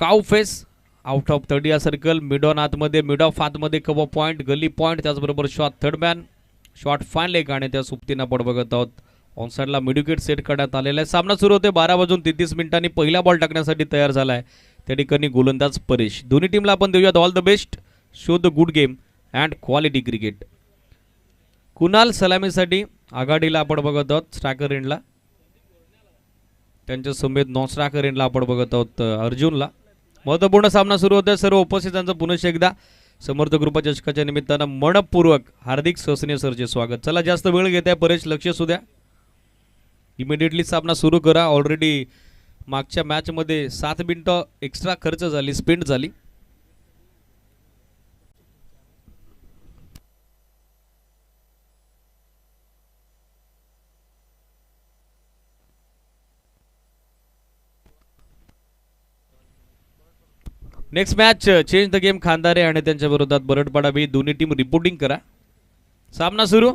Cow face out of 30 circle, mid on आतमध्ये, mid of आतमध्ये, cover point, गली point, त्याचबरोबर shot third man, shot fine leg आणि त्या सुप्तीनं आपण बघत आहोत ऑन साईडला मिडविकेट सेट करण्यात आलेला आहे. सामना सुरू होते 12:33 पहिला बॉल टाकण्यासाठी तयार झाला आहे. त्या ठिकाणी गोलंदाज परेश. दोन्ही टीमला आपण देऊयात all the best. Show the good game and quality cricket. Kunal सलामीसाठी आघाडीला आपण बघत आहोत स्ट्रायकर एंडला, त्यांच्या समेत नॉन स्ट्रायकर एंडला आपण बघत आहोत अर्जुनला. महत्त्वपूर्ण सामना सुरू होतोय. सर्व उपस्थितांचं पुनश्च एकदा समर्थ कृपा चषकाच्या निमित्तानं मनपूर्वक हार्दिक सहसनीय सरचे स्वागत. चला जास्त वेळ घेत आहे परेश, लक्ष असू द्या. इमिडिएटली सामना सुरू करा. ऑलरेडी मागच्या मॅचमध्ये 7 मिनिटं एक्स्ट्रा खर्च झाली, स्पेंड झाली. Next match change the game Khandare आणि त्यांच्या विरोधात बरडपाडा बी. दोन्ही टीम रिपोर्टिंग करा. सामना सुरू.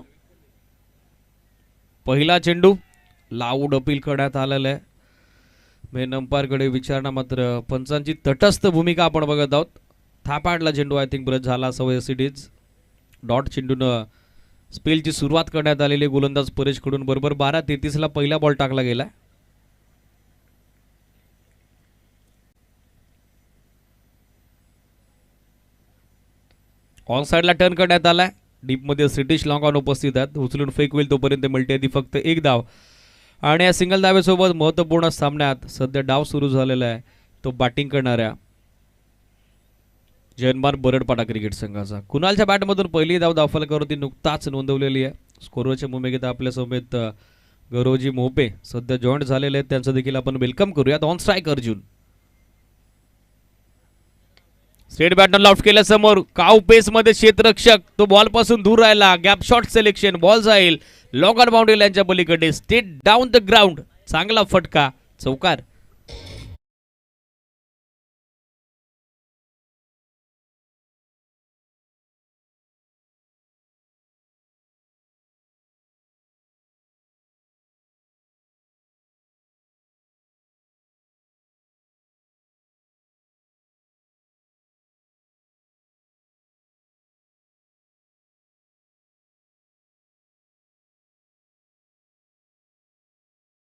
पहिला चेंडू लाऊड अपील करण्यात आलेला आहे. मेन अंपायरकडे विचारणा, मात्र पंचांची तटस्थ भूमिका आपण बघत आहोत. थापाडला चेंडू आय थिंक ब्रश झाला असावं. S it is. डॉट चेंडूनं स्पेलची सुरुवात करण्यात आलेली गोलंदाज परेशकडून. बरोबर 12:33 पहिला बॉल टाकला गेला. ऑन साईडला टर्न करण्यात आलाय. डीपमध्ये सिटीश लॉंग ऑन उपस्थित आहेत. उचलून फेक होईल तोपर्यंत मिळते आधी फक्त एक धाव. आणि या सिंगल धावेसोबत महत्त्वपूर्ण सामन्यात सध्या डाव सुरू झालेला आहे तो बॅटिंग करणाऱ्या जयनमान बरडपाडा क्रिकेट संघाचा. कुणालच्या बॅटमधून पहिली धाव धावफलकावरती नुकताच नोंदवलेली आहे. स्कोरवरच्या भूमिकेत आपल्या समेत गौरवजी मोपे सध्या जॉईंट झालेले आहेत. त्यांचं देखील आपण वेलकम करूयात. On strike Arjun. स्ट्रेट बॅटन लॉफ्ट केल्या समोर. काउ पेस मध्ये क्षेत्ररक्षक तो बॉल पासून दूर राहिला. Gap shot selection. बॉल जाईल लॉंग ऑन बाउंड्री लाईनच्या पलीकडे. Straight down the ground. चांगला फटका, चौकार.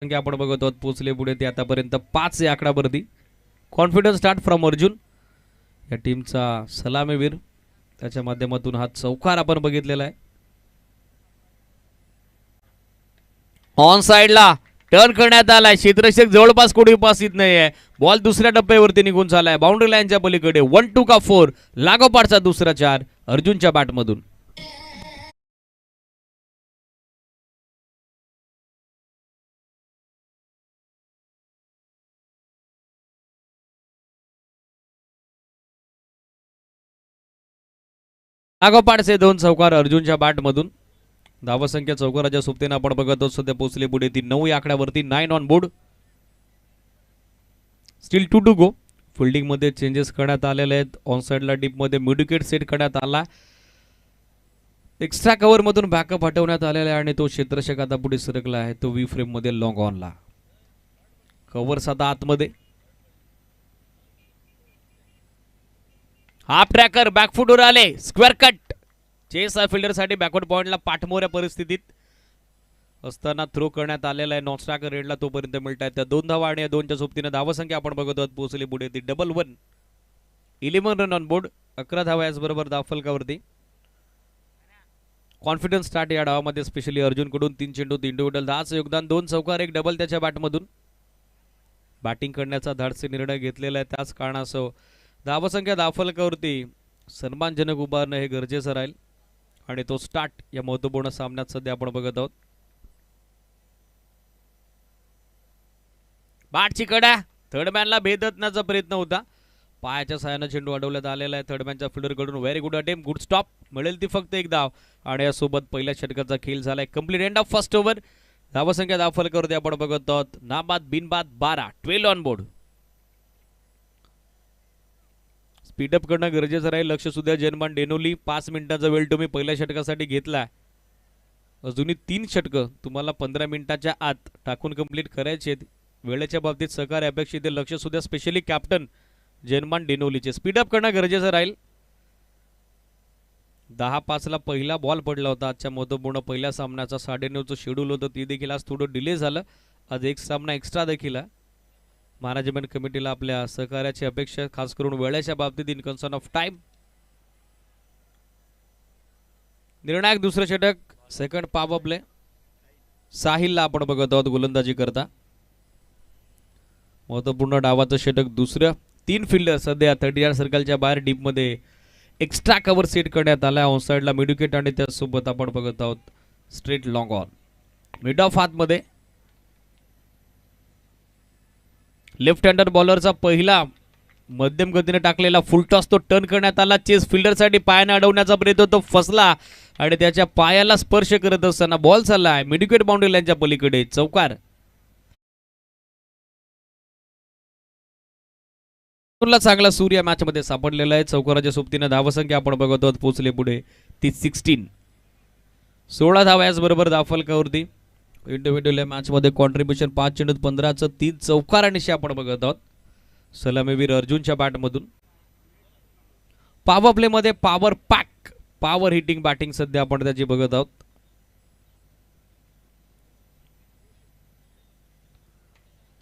आपण बघत आहोत पोचले पुढे ते आतापर्यंत 5 या आकडावरती. कॉन्फिडन्स स्टार्ट फ्रॉम अर्जुन, या टीमचा सलामीवीर. त्याच्या माध्यमातून हा चौकार आपण बघितलेला आहे. ऑन साइडला टर्न करण्यात आलाय. क्षेत्ररक्षक जवळपास कोणी उपस्थित नाहीये. बॉल दुसऱ्या टप्प्यावरती निघून झालाय बाउंड्री लाईनच्या पलीकडे. 1-2 का 4 लागोपाठचा दुसरा 4 अर्जुनच्या बॅटमधून. लागोपाठचे 2 चौकार अर्जुनच्या बॅटमधून. धावसंख्या चौकाराच्या सोबतीने आपण बघत आहोत सध्या पोहोचले पुढे ती 9 या आकड्यावरती. 9 on board. Still 2 to go. Fielding मध्ये चेंजेस करण्यात आलेले आहेत. ऑन साइडला डीप मध्ये मिड विकेट सेट करण्यात आला. एक्स्ट्रा कव्हर मधून बॅकअप हटवण्यात आलेला आहे आणि तो क्षेत्ररक्षक आता पुढे सरकला आहे. तो वी फ्रेम मध्ये लॉंग ऑनला. कव्हर साधा आतमध्ये. हाफ ट्रॅकर बॅकफुटवर आले. Square cut. चेस फिल्डर साठी बॅकवर्ड पॉइंटला पाठमोऱ्या परिस्थितीत असताना थ्रो करण्यात आलेला आहे. नॉन स्ट्रायकर रेडला तोपर्यंत मिळत आहेत त्या 2 धावा आणि या 2च्या सोबतीने धावसंख्या आपण बघत आहोत पोहोचली पुढे ती 1-1. 11 रन ऑन बोर्ड. 11 धावा याचबरोबर धावफलकावरती. कॉन्फिडन्स स्टार्ट या डावामध्ये स्पेशली अर्जुन कडून. 3 चेंडू 3 टोटल 10चं योगदान. 2 चौकार 1 डबल त्याच्या बॅटमधून. बॅटिंग करण्याचा धाडसी निर्णय घेतलेला आहे. त्याच कारणासह धावसंख्या धावफलकावरती सन्मानजनक उभारणं हे गरजेचं राहील आणि तो स्टार्ट या महत्त्वपूर्ण सामन्यात सध्या आपण बघत आहोत. बॅटची कडा थर्डमॅनला भेदण्याचा प्रयत्न होता. पायाच्या साहाय्याने चेंडू अडवण्यात आलेला आहे थर्डमॅनच्या फिल्डरकडून. Very good attempt. Good stop. मिळेल ती फक्त 1 धाव आणि यासोबत पहिल्या षटकाचा खेळ झालाय complete. End of first over. धावसंख्या धावफलकावरती आपण बघत आहोत नाबाद बिनबाद 12. 12 ऑन बोर्ड. स्पीडअप करणं गरजेचं राहील. लक्ष सुद्धा जयनमान डेनोली. 5 मिनिटांचा वेळ तुम्ही पहिल्या षटकासाठी घेतला. अजूनही 3 षटकं तुम्हाला 15 मिनिटाच्या आत टाकून कंप्लीट करायचे. वेळेच्या बाबतीत सहकार्य अपेक्षित. लक्ष सुद्धा स्पेशली कॅप्टन जेनमान डेनोलीचे. स्पीडअप करणं गरजेचं राहील. 10-5 पहिला बॉल पडला होता आजच्या महत्त्वपूर्ण पहिल्या सामन्याचा. 9:30चं शेड्यूल होतं, ती देखील आज थोडं डिले झालं. आज एक सामना एक्स्ट्रा देखील आहे. मॅनेजमेंट कमिटीला आपल्या सहकार्याची अपेक्षा, खास करून वेळेच्या बाबतीत इन कन्सर्न ऑफ टाइम. निर्णायक दुसरं षटक, सेकंड पॉवर प्ले. साहिलला आपण बघत आहोत गोलंदाजी करता. महत्त्वपूर्ण डावाचं षटक दुसरं. 3 फिल्डर सध्या 30 सर्कलच्या बाहेर डीपमध्ये एक्स्ट्रा कव्हर सेट करण्यात आला. ऑन साईडला मिडविकेट आणि त्यासोबत आपण बघत आहोत straight long on. Mid off हातमध्ये लेफ्ट हँडर बॉलरचा पहिला मध्यम गतीने टाकलेला फुलटॉस तो टर्न करण्यात आला. चेस फिल्डरसाठी पायाने अडवण्याचा प्रयत्न, तो फसला आणि त्याच्या पायाला स्पर्श करत असताना बॉल चाललाय मिडविकेट बाउंड्री लाईनच्या पलीकडे. चौकार. चांगला सूर्य मॅच मध्ये सापडलेला आहे. चौकाराच्या सोबतीने धावसंख्या आपण बघत आहोत पोहोचले पुढे ती 16. 16 धावा याचबरोबर धावफलकावरती. इंडिव्हिज्युअल मॅच मध्ये कॉन्ट्रीब्युशन 5 चेंडूत 15चं 3 चौकार आणि आपण बघत आहोत सलामीवीर अर्जुनच्या बॅटमधून. पॉवर प्ले मध्ये power pack, power hitting batting सध्या आपण त्याची बघत आहोत.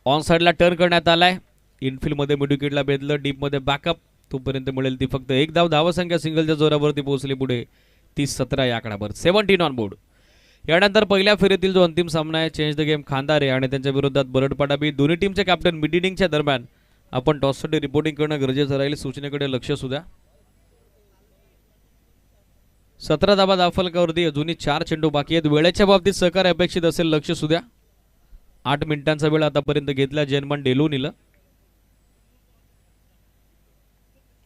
ऑन साइडला टर्न करण्यात आलाय. इनफिल्ड मध्ये मिडविकेटला बेदलं, डीप मध्ये बॅकअप. तोपर्यंत मिळेल ती फक्त एक धाव. धावसंख्या सिंगलच्या जोरावरती पोहोचली पुढे ती 17 या आकड्यावर. 17 ऑन बोर्ड. यानंतर पहिल्या फेरीतील जो अंतिम सामना आहे चेंज द गेम खांदारे आणि त्यांच्या विरोधात बरडपाडा बी. दोन्ही टीमचे कॅप्टन मिड इनिंगच्या दरम्यान आपण टॉससाठी रिपोर्टिंग करणं गरजेचं राहील. सूचनेकडे लक्ष सुद्धा. 17 धावा धावफलकावरती. अजूनही 4 चेंडू बाकी आहेत. वेळेच्या बाबतीत सहकार्य अपेक्षित असेल, लक्ष सुद्धा. 8 मिनिटांचा वेळ आतापर्यंत घेतला जेनमान डेलोनीला.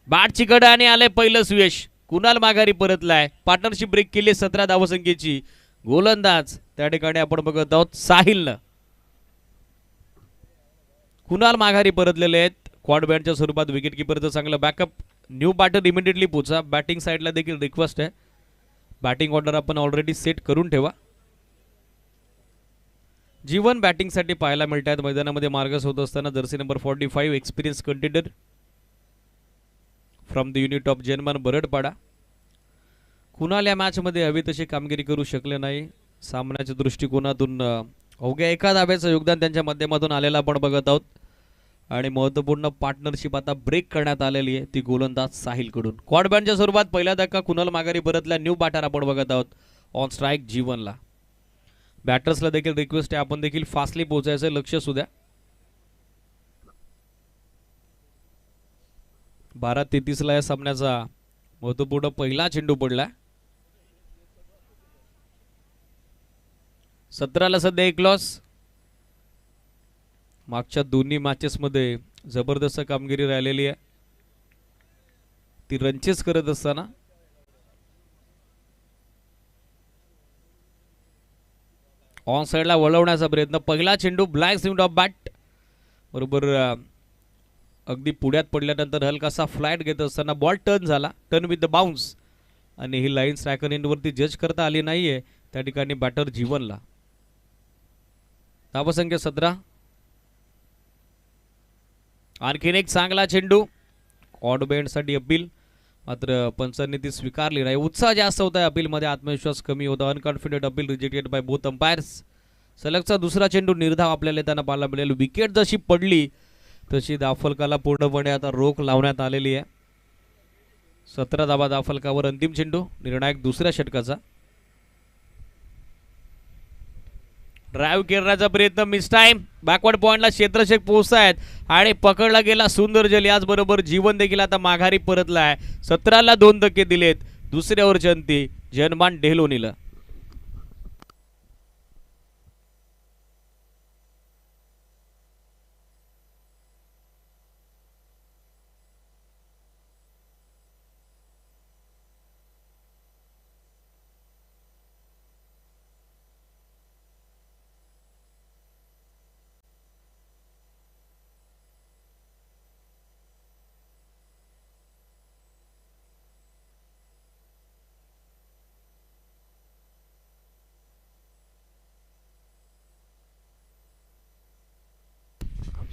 बॅटची कड आणि आले पहिलं स्वेश. कुणाल माघारी परतलाय. पार्टनरशिप ब्रेक केली 17 धावसंख्येची. गोलंदाज त्या ठिकाणी आपण बघत आहोत साहिलनं. कुणाल माघारी परतलेले आहेत. क्वाड बँडच्या स्वरूपात विकेट किपरचं चांगलं बॅकअप. न्यू बॅटर इमिडिएटली पोचा. बॅटिंग साईडला देखील रिक्वेस्ट आहे, बॅटिंग ऑर्डर आपण ऑलरेडी सेट करून ठेवा. जीवन बॅटिंगसाठी पाहायला मिळत आहेत मैदानामध्ये. मार्गस होत असताना jersey number 45 experience contender from the unit of Jenman Baradpada. Kunal या मॅचमध्ये हवी तशी कामगिरी करू शकले नाही. सामन्याच्या दृष्टिकोनातून अवघ्या एका धाब्याचं योगदान त्यांच्या माध्यमातून आलेलं आपण बघत आहोत. आणि महत्त्वपूर्ण पार्टनरशिप आता ब्रेक करण्यात आलेली आहे ती गोलंदाज साहिलकडून. क्वाड बँडच्या स्वरूपात पहिला धक्का कुणाल माघारी परतल्या. न्यू बॅटर आपण बघत आहोत ऑन स्ट्राईक जीवनला. बॅटर्सला देखील रिक्वेस्ट आहे आपण देखील फास्टली पोहोचायचं, लक्ष सुद्धा. 12:33 या सामन्याचा महत्त्वपूर्ण पहिला चेंडू पडला. 17 सध्या 1 लॉस. मागच्या दोन्ही मॅचेस मध्ये जबरदस्त कामगिरी राहिलेली आहे ती रनचेस करत असताना. ऑन साइडला वळवण्याचा प्रयत्न. पहिला चेंडू ब्लॅक स्विंग ऑफ बॅट बरोबर अगदी पुढ्यात पडल्यानंतर हलकासा फ्लाइट घेत असताना बॉल टर्न झाला. टर्न विथ द बाउन्स आणि ही लाईन स्ट्रायकर एंडवरती जज करता आली नाहीये त्या ठिकाणी बॅटर जीवनला. धावसंख्या 17. आणखीन एक चांगला चेंडू. ऑड बँडसाठी अपील, मात्र पंचांनी ती स्वीकारली नाही. उत्साह जास्त होता अपीलमध्ये, आत्मविश्वास कमी होता. Unconfident appeal rejected by both umpires. सलगचा दुसरा चेंडू निर्धाव आपल्याला त्यांना पाहायला मिळेल. विकेट जशी पडली तशी धावफलकाला पूर्णपणे आता रोख लावण्यात आलेली आहे. 17 धावा धावफलकावर. अंतिम चेंडू निर्णायक दुसऱ्या षटकाचा. ड्राईव्ह करण्याचा प्रयत्न मिस टाइम. बॅकवर्ड पॉइंटला क्षेत्ररक्षक पोहोचतायत आणि पकडला गेला सुंदर जल. याचबरोबर जीवन देखील आता माघारी परतलाय. 17ला 2 धक्के दिलेत दुसऱ्या ओव्हरच्या अंती जेनमान डेहलोनीला.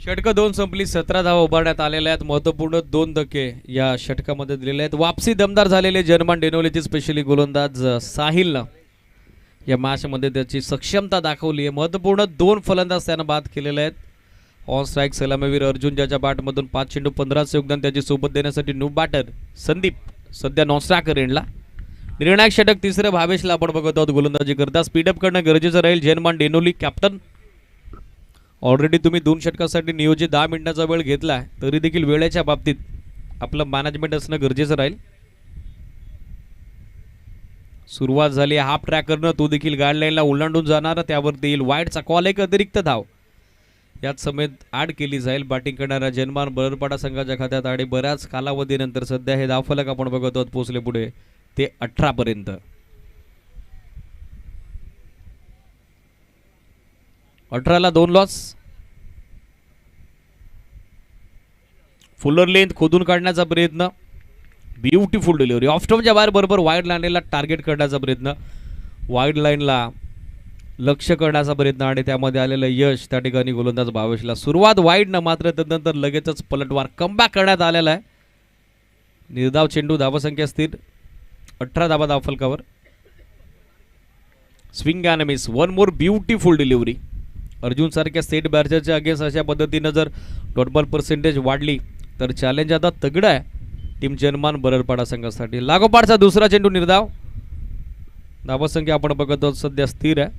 षटक 2 संपली, 17 धावा उभारण्यात आलेल्या आहेत. महत्वपूर्ण 2 धक्के या षटकामध्ये दिलेले आहेत. वापसी दमदार झालेले जनमान डेनोलीचे स्पेशली गोलंदाज साहिलनं या मॅचमध्ये त्याची सक्षमता दाखवली आहे. महत्वपूर्ण 2 फलंदाज त्यानं बाद केलेले आहेत. ऑन स्ट्राईक सलामीवीर अर्जुन ज्याच्या बॅटमधून 5 चेंडू 15 योगदान त्याची सोबत देण्यासाठी न्यू बॅटर संदीप सध्या नॉन स्ट्रायकर एंडला. निर्णायक षटक तिसरं भावेशला आपण बघत आहोत गोलंदाजी करता. स्पीडअप करणं गरजेचं राहील. जनमान डेनोली कॅप्टन. ऑलरेडी तुम्ही 2 षटकासाठी नियोजित 10 मिनिटाचा वेळ घेतला आहे, तरी देखील वेळेच्या बाबतीत आपलं मॅनेजमेंट असणं गरजेचं राहील. सुरुवात झाली हाफ ट्रॅकरनं, तो देखील गाईडलाईनला ओलांडून जाणार. त्यावरती येईल वाईडचा कॉल. एक अतिरिक्त धाव यात समेत ॲड केली जाईल. बॅटिंग करणाऱ्या जनमान बरडपाडा संघाच्या खात्यात आणि बऱ्याच कालावधीनंतर सध्या हे धावफलक आपण बघत आहोत पोहोचले पुढे ते 18 पर्यंत. ला 2 लॉस. फुलर लेंथ खोदून काढण्याचा प्रयत्न. Beautiful delivery. ऑफ स्टॉपच्या बाहेर बरोबर वाईड लाईनला टार्गेट करण्याचा प्रयत्न. वाईड लाईनला लक्ष करण्याचा प्रयत्न आणि त्यामध्ये आलेलं यश त्या ठिकाणी गोलंदाज भावेशला. सुरुवात वाईड न मात्र तदनंतर लगेचच पलटवार कमबॅक करण्यात आलेला आहे. निर्धाव चेंडू. धावसंख्या स्थिर 18 धावा धावफलकावर. Swing and miss. 1 more beautiful delivery. Arjun सारख्या स्टेट बॅचरच्या अगेन्स्ट अशा पद्धतीनं जर डॉट बॉल पर्सेंटेज वाढली तर चॅलेंज आता तगडं आहे टीम जनमान बरडपाडा संघासाठी. लागोपाठचा दुसरा चेंडू निर्धाव. धावसंख्या आपण बघत आहोत सध्या स्थिर आहे.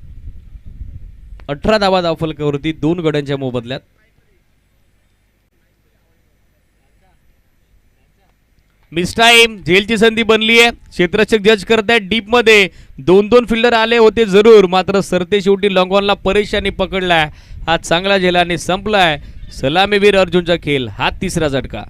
18 धावा धावफलकावरती 2 गड्यांच्या मोबदल्यात. Miss time. झेलची संधी बनली आहे. क्षेत्ररक्षक जज करतायत डीप मध्ये. 2 फिल्डर आले होते जरूर, मात्र सरते शेवटी लॉंगॉनला परेशानी पकडलाय. हा चांगला झेलाने संपलाय. सलामीवीर अर्जुनचा खेळ. हा तिसरा झटका.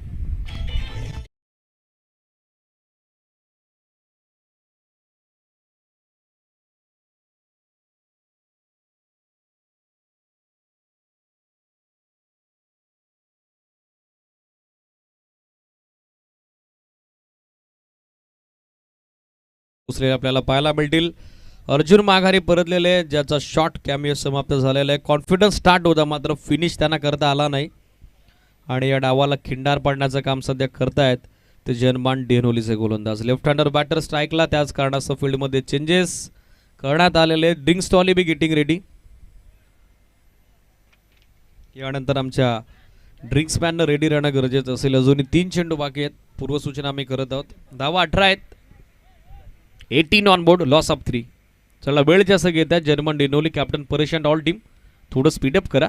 दुसरे आपल्याला पाहायला मिळतील. अर्जुन माघारी परतलेले, ज्याचा शॉट कॅमिओ समाप्त झालेला आहे. कॉन्फिडन्स स्टार्ट होता, मात्र फिनिश त्यांना करता आला नाही आणि या डावाला खिंडार पाडण्याचं काम सध्या करतायत ते जनमान डेनोलीचे गोलंदाज. लेफ्ट हँडर बॅटर स्ट्राईकला, त्याच कारणास्तव फील्डमध्ये चेंजेस करण्यात आलेले. Drink trolley be getting ready. यानंतर आमच्या ड्रिंक्समॅननं रेडी राहणं गरजेचं असेल. अजूनही 3 चेंडू बाकी आहेत. पूर्वसूचना आम्ही करत आहोत. धावा 18 आहेत. 18 ऑन बोर्ड. Loss of 3. चला वेळ जास्त घेत आहेत Janman Denoli. Captain Paresh and all team थोडं स्पीडअप करा.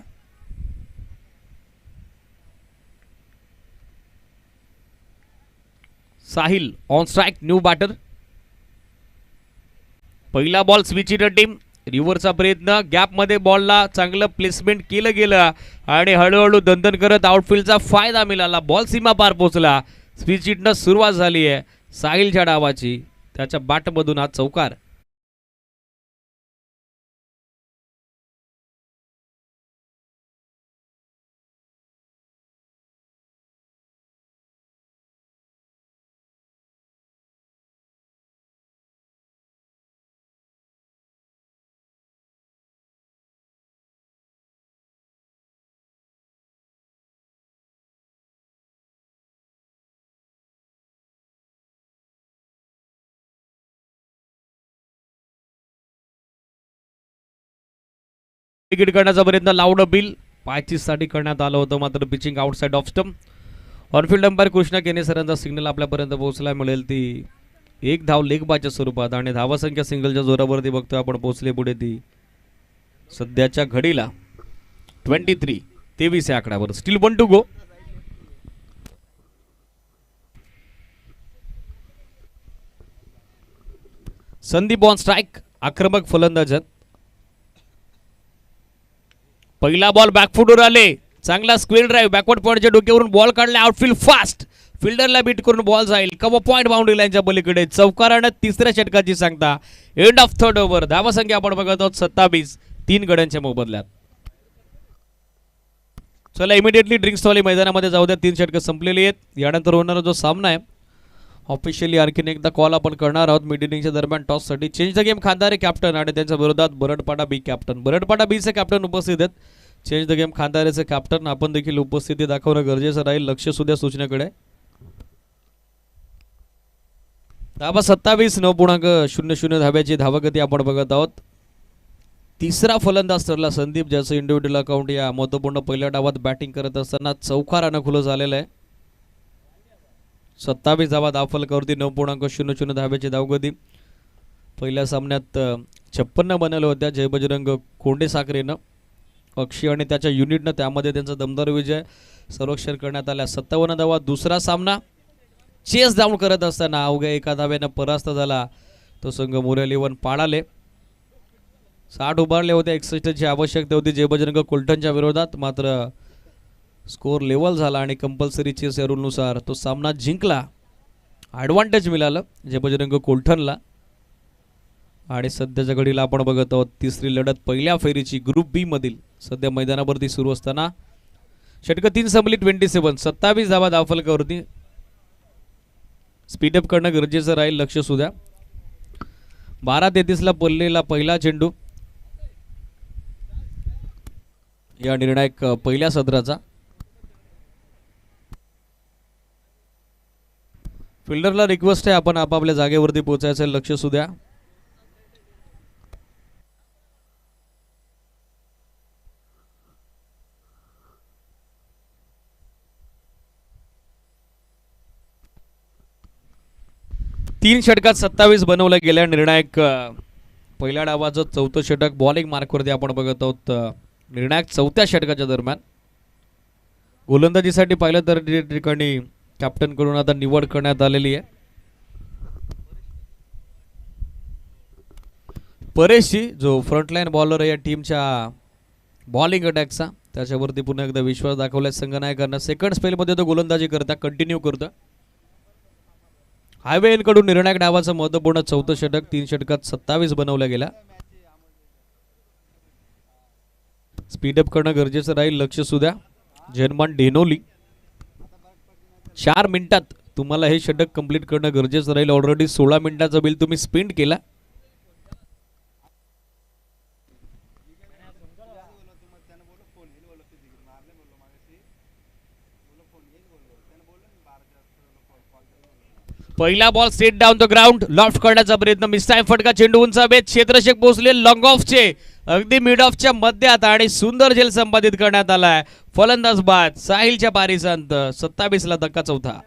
Sahil on strike. New batter. पहिला बॉल स्विच हिटर टीम. रिव्हरचा प्रयत्न. गॅपमध्ये बॉलला चांगलं प्लेसमेंट केलं गेलं आणि हळूहळू दणदण करत आउटफील्डचा फायदा मिळाला. बॉल सीमा पार पोहोचला. स्विच हिटनं सुरुवात झाली आहे साहिलच्या डावाची. त्याच्या बॅटमधून हा चौकार. विकेट करण्याचा प्रयत्न. लाऊड अपील पायचीसाठी करण्यात आलं होतं, मात्र pitching outside off stump. On-field umpire Krishna केने सरांचा सिग्नल आपल्यापर्यंत पोहोचला. मिळेल ती 1 धाव लेग बायच्या स्वरूपात आणि धावासंख्या सिंगलच्या जोरावरती बघतोय आपण पोहोचले पुढे ती सध्याच्या घडीला 23 या आकड्यावर. Still 1 to go. Sandeep on strike. आक्रमक फलंदाज आहेत. पहिला बॉल बॅकफुटवर आले. चांगला स्क्वेअर ड्राईव्ह. बॅकवर्ड पॉईंटच्या डोक्यावरून बॉल काढला. Outfield fast. फिल्डरला बीट करून बॉल जाईल कव्हर पॉईंट बाउंड्री लाईनच्या पलीकडे. चौकारानं तिसऱ्या षटकाची सांगता. End of third over. धावसंख्या आपण बघत आहोत 27. 3 गड्यांच्या मोबदल्यात. चला इमिडिएटली ड्रिंक्सवाली मैदानामध्ये जाऊ द्या. 3 षटकं संपलेली आहेत. यानंतर होणारा जो सामना आहे ऑफिशियली आणखीन एकदा कॉल आपण करणार आहोत मिड इनिंगच्या दरम्यान टॉससाठी. Change the game Khandare captain आणि त्यांच्या विरोधात बरडपाडा बी कॅप्टन. बरडपाडा बीचे कॅप्टन उपस्थित आहेत चेंज द गेम खांदाऱ्याचे कॅप्टन आपण देखील उपस्थिती दाखवणं गरजेचं राहील. लक्ष सुद्धा सूचनेकडे. धावा 27 9.00 धाब्याची धावगती आपण बघत आहोत. तिसरा फलंदाज ठरला संदीप, ज्याचं इंडिव्हिज्युअल अकाउंट या महत्त्वपूर्ण पहिल्या डावात बॅटिंग करत असताना चौकारानं खुलं झालेलं आहे. 27 धावा धावफलकावरती 9.00 धाब्याची धावगती. पहिल्या सामन्यात 56 बनवल्या होत्या जय बजरंग कोंडे साखरेनं. अक्षय आणि त्याच्या युनिटनं त्यामध्ये त्यांचा दमदार विजय संरक्षण करण्यात आला. 57 धावा. दुसरा सामना चेस डाऊन करत असताना अवघ्या एका धाव्यानं परास्त झाला तो संघ मोरेल इव्हन पाडाले. 60 उभारले होते. 61ची आवश्यकता होती जय बजरंग कोल्टनच्या विरोधात. मात्र स्कोर लेवल झाला आणि कंपल्सरी चेस या रूलनुसार तो सामना जिंकला. ॲडव्हान्टेज मिळालं जय बजरंग कोल्टनला. आणि सध्याच्या घडीला आपण बघत आहोत तिसरी लढत पहिल्या फेरीची ग्रुप बी मधील सध्या मैदानावरती सुरू असताना षटक 3 संपली 27. 27 धावा धावफलकावरती. स्पीडअप करणं गरजेचं राहील. लक्ष सुद्धा. 12-33 ला पडलेला पहिला चेंडू या निर्णायक पहिल्या सत्राचा. फिल्डरला रिक्वेस्ट आहे आपण आपापल्या जागेवरती पोहोचायचं. लक्ष सुद्धा. तीन षटकात 27 बनवलं गेल्या. निर्णायक पहिल्या डावाचं चौथं षटक बॉलिंग मार्कवरती आपण बघत आहोत. निर्णायक चौथ्या षटकाच्या दरम्यान गोलंदाजीसाठी पाहिलं तर या ठिकाणी कॅप्टन कडून आता निवड करण्यात आलेली आहे. परेशजी जो फ्रंटलाईन बॉलर आहे या टीमच्या बॉलिंग अटॅकचा, त्याच्यावरती पुन्हा एकदा विश्वास दाखवलाय संघनायकांना. सेकंड स्पेलमध्ये तो गोलंदाजी करता कंटिन्यू करतो. हायवे कडून निर्णायक डावाचं महत्वपूर्ण चौथं षटक. 3 षटकात 27 बनवल्या गेला. स्पीडअप करणं गरजेचं राहील. लक्ष सुद्धा. जर्मन डेनोली 4 मिनिटात तुम्हाला हे षटक कंप्लीट करणं गरजेचं राहील. ऑलरेडी 16 मिनिटाचं बिल तुम्ही स्पेंड केला. पहिला ball straight down the ground. Loft करण्याचा प्रयत्न. मिसटाईम फटका. चेंडू उंचावेत. क्षेत्ररक्षक पोहोचले लॉंग ऑफचे अगदी मिड ऑफच्या मध्यात आणि सुंदर झेल संपादित करण्यात आलाय. फलंदाज बाद. साहिलच्या पारीचा अंत. 27 ला धक्का चौथा.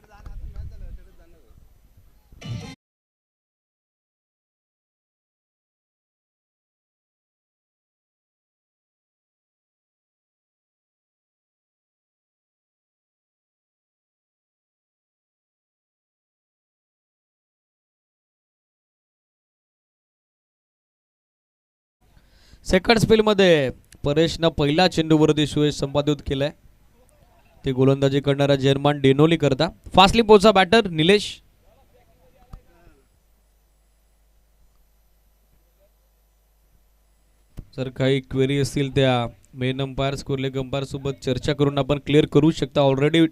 सेकंड स्पेलमध्ये परेशनं पहिला चेंडूवरती सुयश संपादित केलाय. ते गोलंदाजी करणारा जर्मन डेनोली करता. फास्टली पोचा बॅटर निलेश. जर काही क्वेरी असतील त्या मेन अंपायर स्कोरलेग अंपायर सोबत चर्चा करून आपण क्लिअर करू शकता. ऑलरेडी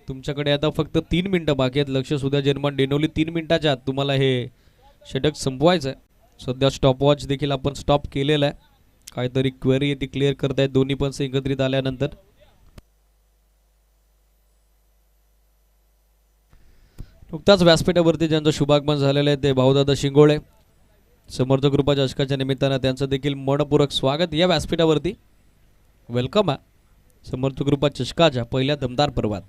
तुमच्याकडे आता फक्त 3 मिनिटं बाकी आहेत. लक्ष सुद्धा. जर्मन डेनोली 3 मिनिटाच्या आत तुम्हाला हे षटक संपवायचं आहे. सध्या स्टॉपवॉच देखील आपण स्टॉप केलेला आहे. काहीतरी क्वेरी ती क्लिअर करतायत दोन्ही पण एकत्रित आल्यानंतर. नुकताच व्यासपीठावरती ज्यांचं शुभागमन झालेलं आहे ते भाऊदादा शिंगोळे समर्थक ग्रुपाच्या अशकाच्या निमित्तानं त्यांचं देखील मनपूर्वक स्वागत या व्यासपीठावरती. वेलकम आहे समर्थक ग्रुपा चषकाच्या पहिल्या दमदार पर्वात.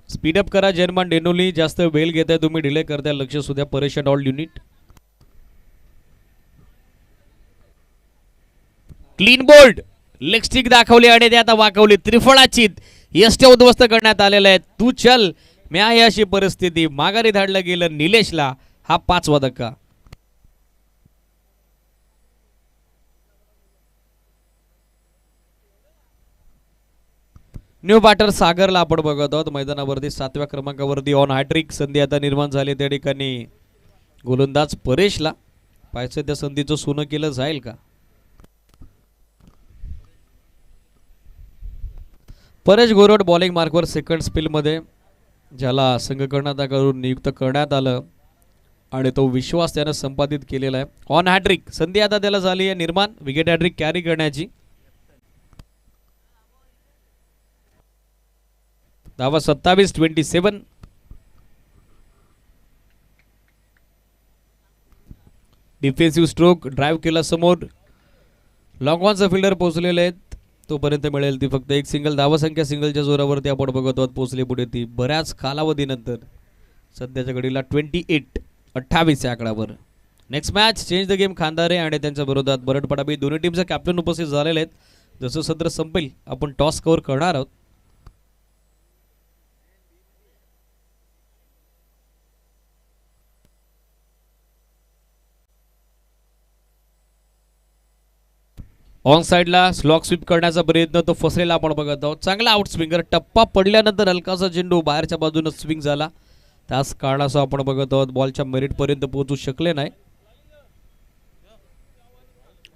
स्पीडअप करा जर्मन डेनोली. जास्त वेळ घेताय तुम्ही, डिले करताय. लक्ष सुद्धा. Paresh and all unit. Clean bowled. Leg stick दाखवली आणि ते आता वाकवली. त्रिफळाचीत यष्ट उद्ध्वस्त करण्यात आलेला आहे. तू चल म्या अशी परिस्थिती. माघारी धाडलं गेलं निलेशला. हा 5वा धक्का. न्यू बॅटर सागरला आपण बघत आहोत मैदानावरती. 7व्या क्रमांकावरती ऑन हॅट्रिक संधी आता निर्माण झाली. त्या ठिकाणी गोलंदाज परेशला पाहिजे त्या संधीचं सोनं केलं जाईल का. परेश गोरड बॉलिंग मार्कवर सेकंड स्पेलमध्ये ज्याला संघकर्णधार करून नियुक्त करण्यात आलं आणि तो विश्वास त्यानं संपादित केलेला आहे. ऑन हॅट्रिक संधी आता त्याला झाली आहे निर्माण विकेट हॅट्रिक कॅरी करण्याची. धावा 27-27. डिफेन्सिव्ह स्ट्रोक ड्राईव्ह केला समोर. लॉंग ऑनचा फिल्डर पोहोचलेले आहेत. तोपर्यंत मिळेल ती फक्त एक सिंगल. धावसंख्या सिंगलच्या जोरावरती आपण बघत आहोत पोहोचली पुढे ती बऱ्याच कालावधीनंतर. सध्याच्या घडीला 28 या आकड्यावर. Next match change the game Khandare आणि त्यांच्या विरोधात बरडपाडा बी. दोन्ही टीमचे कॅप्टन उपस्थित झालेले आहेत. जसं सत्र संपेल आपण टॉस कव्हर करणार आहोत. ऑन साइडला स्लॉक स्वीप करण्याचा प्रयत्न तो फसलेला आपण बघत आहोत. चांगला आउट स्विंगर. टप्पा पडल्यानंतर हलकासा चेंडू बाहेरच्या बाजूने स्विंग झाला. त्याच कारणासह आपण बघत आहोत बॉलच्या मेरिट पर्यंत पोहोचू शकले नाही.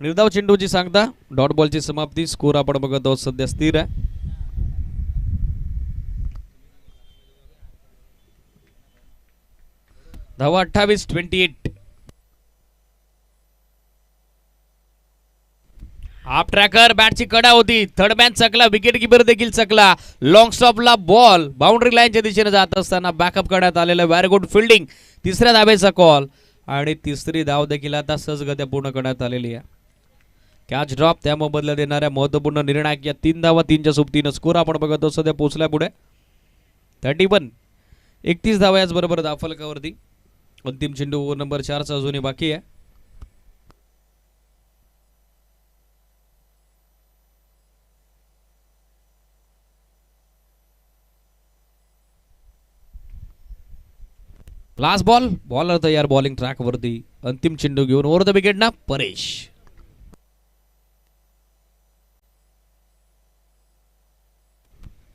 निर्धाव चेंडूची सांगता डॉट बॉलची समाप्ती. स्कोर आपण बघत आहोत सध्या स्थिर आहे. धावा 28-28. हाफ ट्रॅकर बॅटची कडा होती. थर्ड मॅन चकला. विकेट किपर देखील चकला. लॉंग स्टॉपला बॉल बाउंड्री लाईनच्या दिशेने जात असताना बॅकअप करण्यात आलेलं. Very good fielding. तिसऱ्या धावेचा कॉल आणि तिसरी धाव देखील आता सहजगत्या पूर्ण करण्यात आलेली आहे. कॅच ड्रॉप त्या मोबदला देणाऱ्या महत्वपूर्ण निर्णायक या 3 धावा 3च्या सोबतीनं. स्कोर आपण बघत आहोत सध्या पोहोचल्या पुढे 31. 31 धावा याचबरोबर धावफलकावरती. अंतिम चेंडू ओव्हर नंबर 4चा अजूनही बाकी आहे. Last ball. बॉलर तयार बॉलिंग ट्रॅक वरती. अंतिम चेंडू घेऊन ओव्हर द विकेट ना परेश.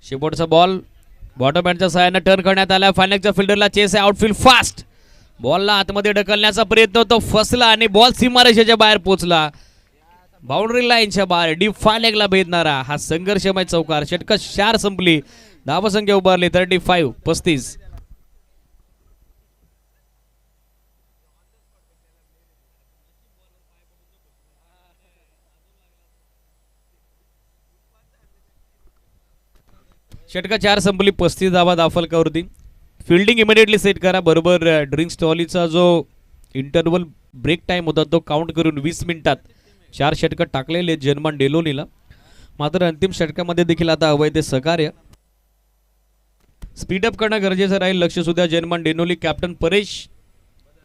शेवटचा बॉल बॉटम हँडच्या सहाय्याने टर्न करण्यात आला. फायनलच्या फिल्डरला चेस आहे. Outfield fast. बॉलला आतमध्ये ढकलण्याचा प्रयत्न तो फसला आणि बॉल सीमारेषेच्या बाहेर पोहोचला. बाउंड्री लाईनच्या बाहेर डीप फायलेगला भेदणारा हा संघर्षमय चौकार. षटक 4 संपली. धावसंख्या उभारली 35. षटका 4 संपली. 35 धावा धावफलकावरती. फिल्डिंग इमिडिएटली सेट करा. बरोबर ड्रिंक स्टॉलीचा जो इंटरवल ब्रेक टाइम होता तो काउंट करून 20 मिनिटात 4 षटकं टाकलेले जर्मन डेलोनीला. मात्र अंतिम षटकामध्ये देखील आता हवंय ते सहकार्य. स्पीडअप करणं गरजेचं राहील. लक्ष सुद्धा जर्मन डेलोनी. कॅप्टन परेश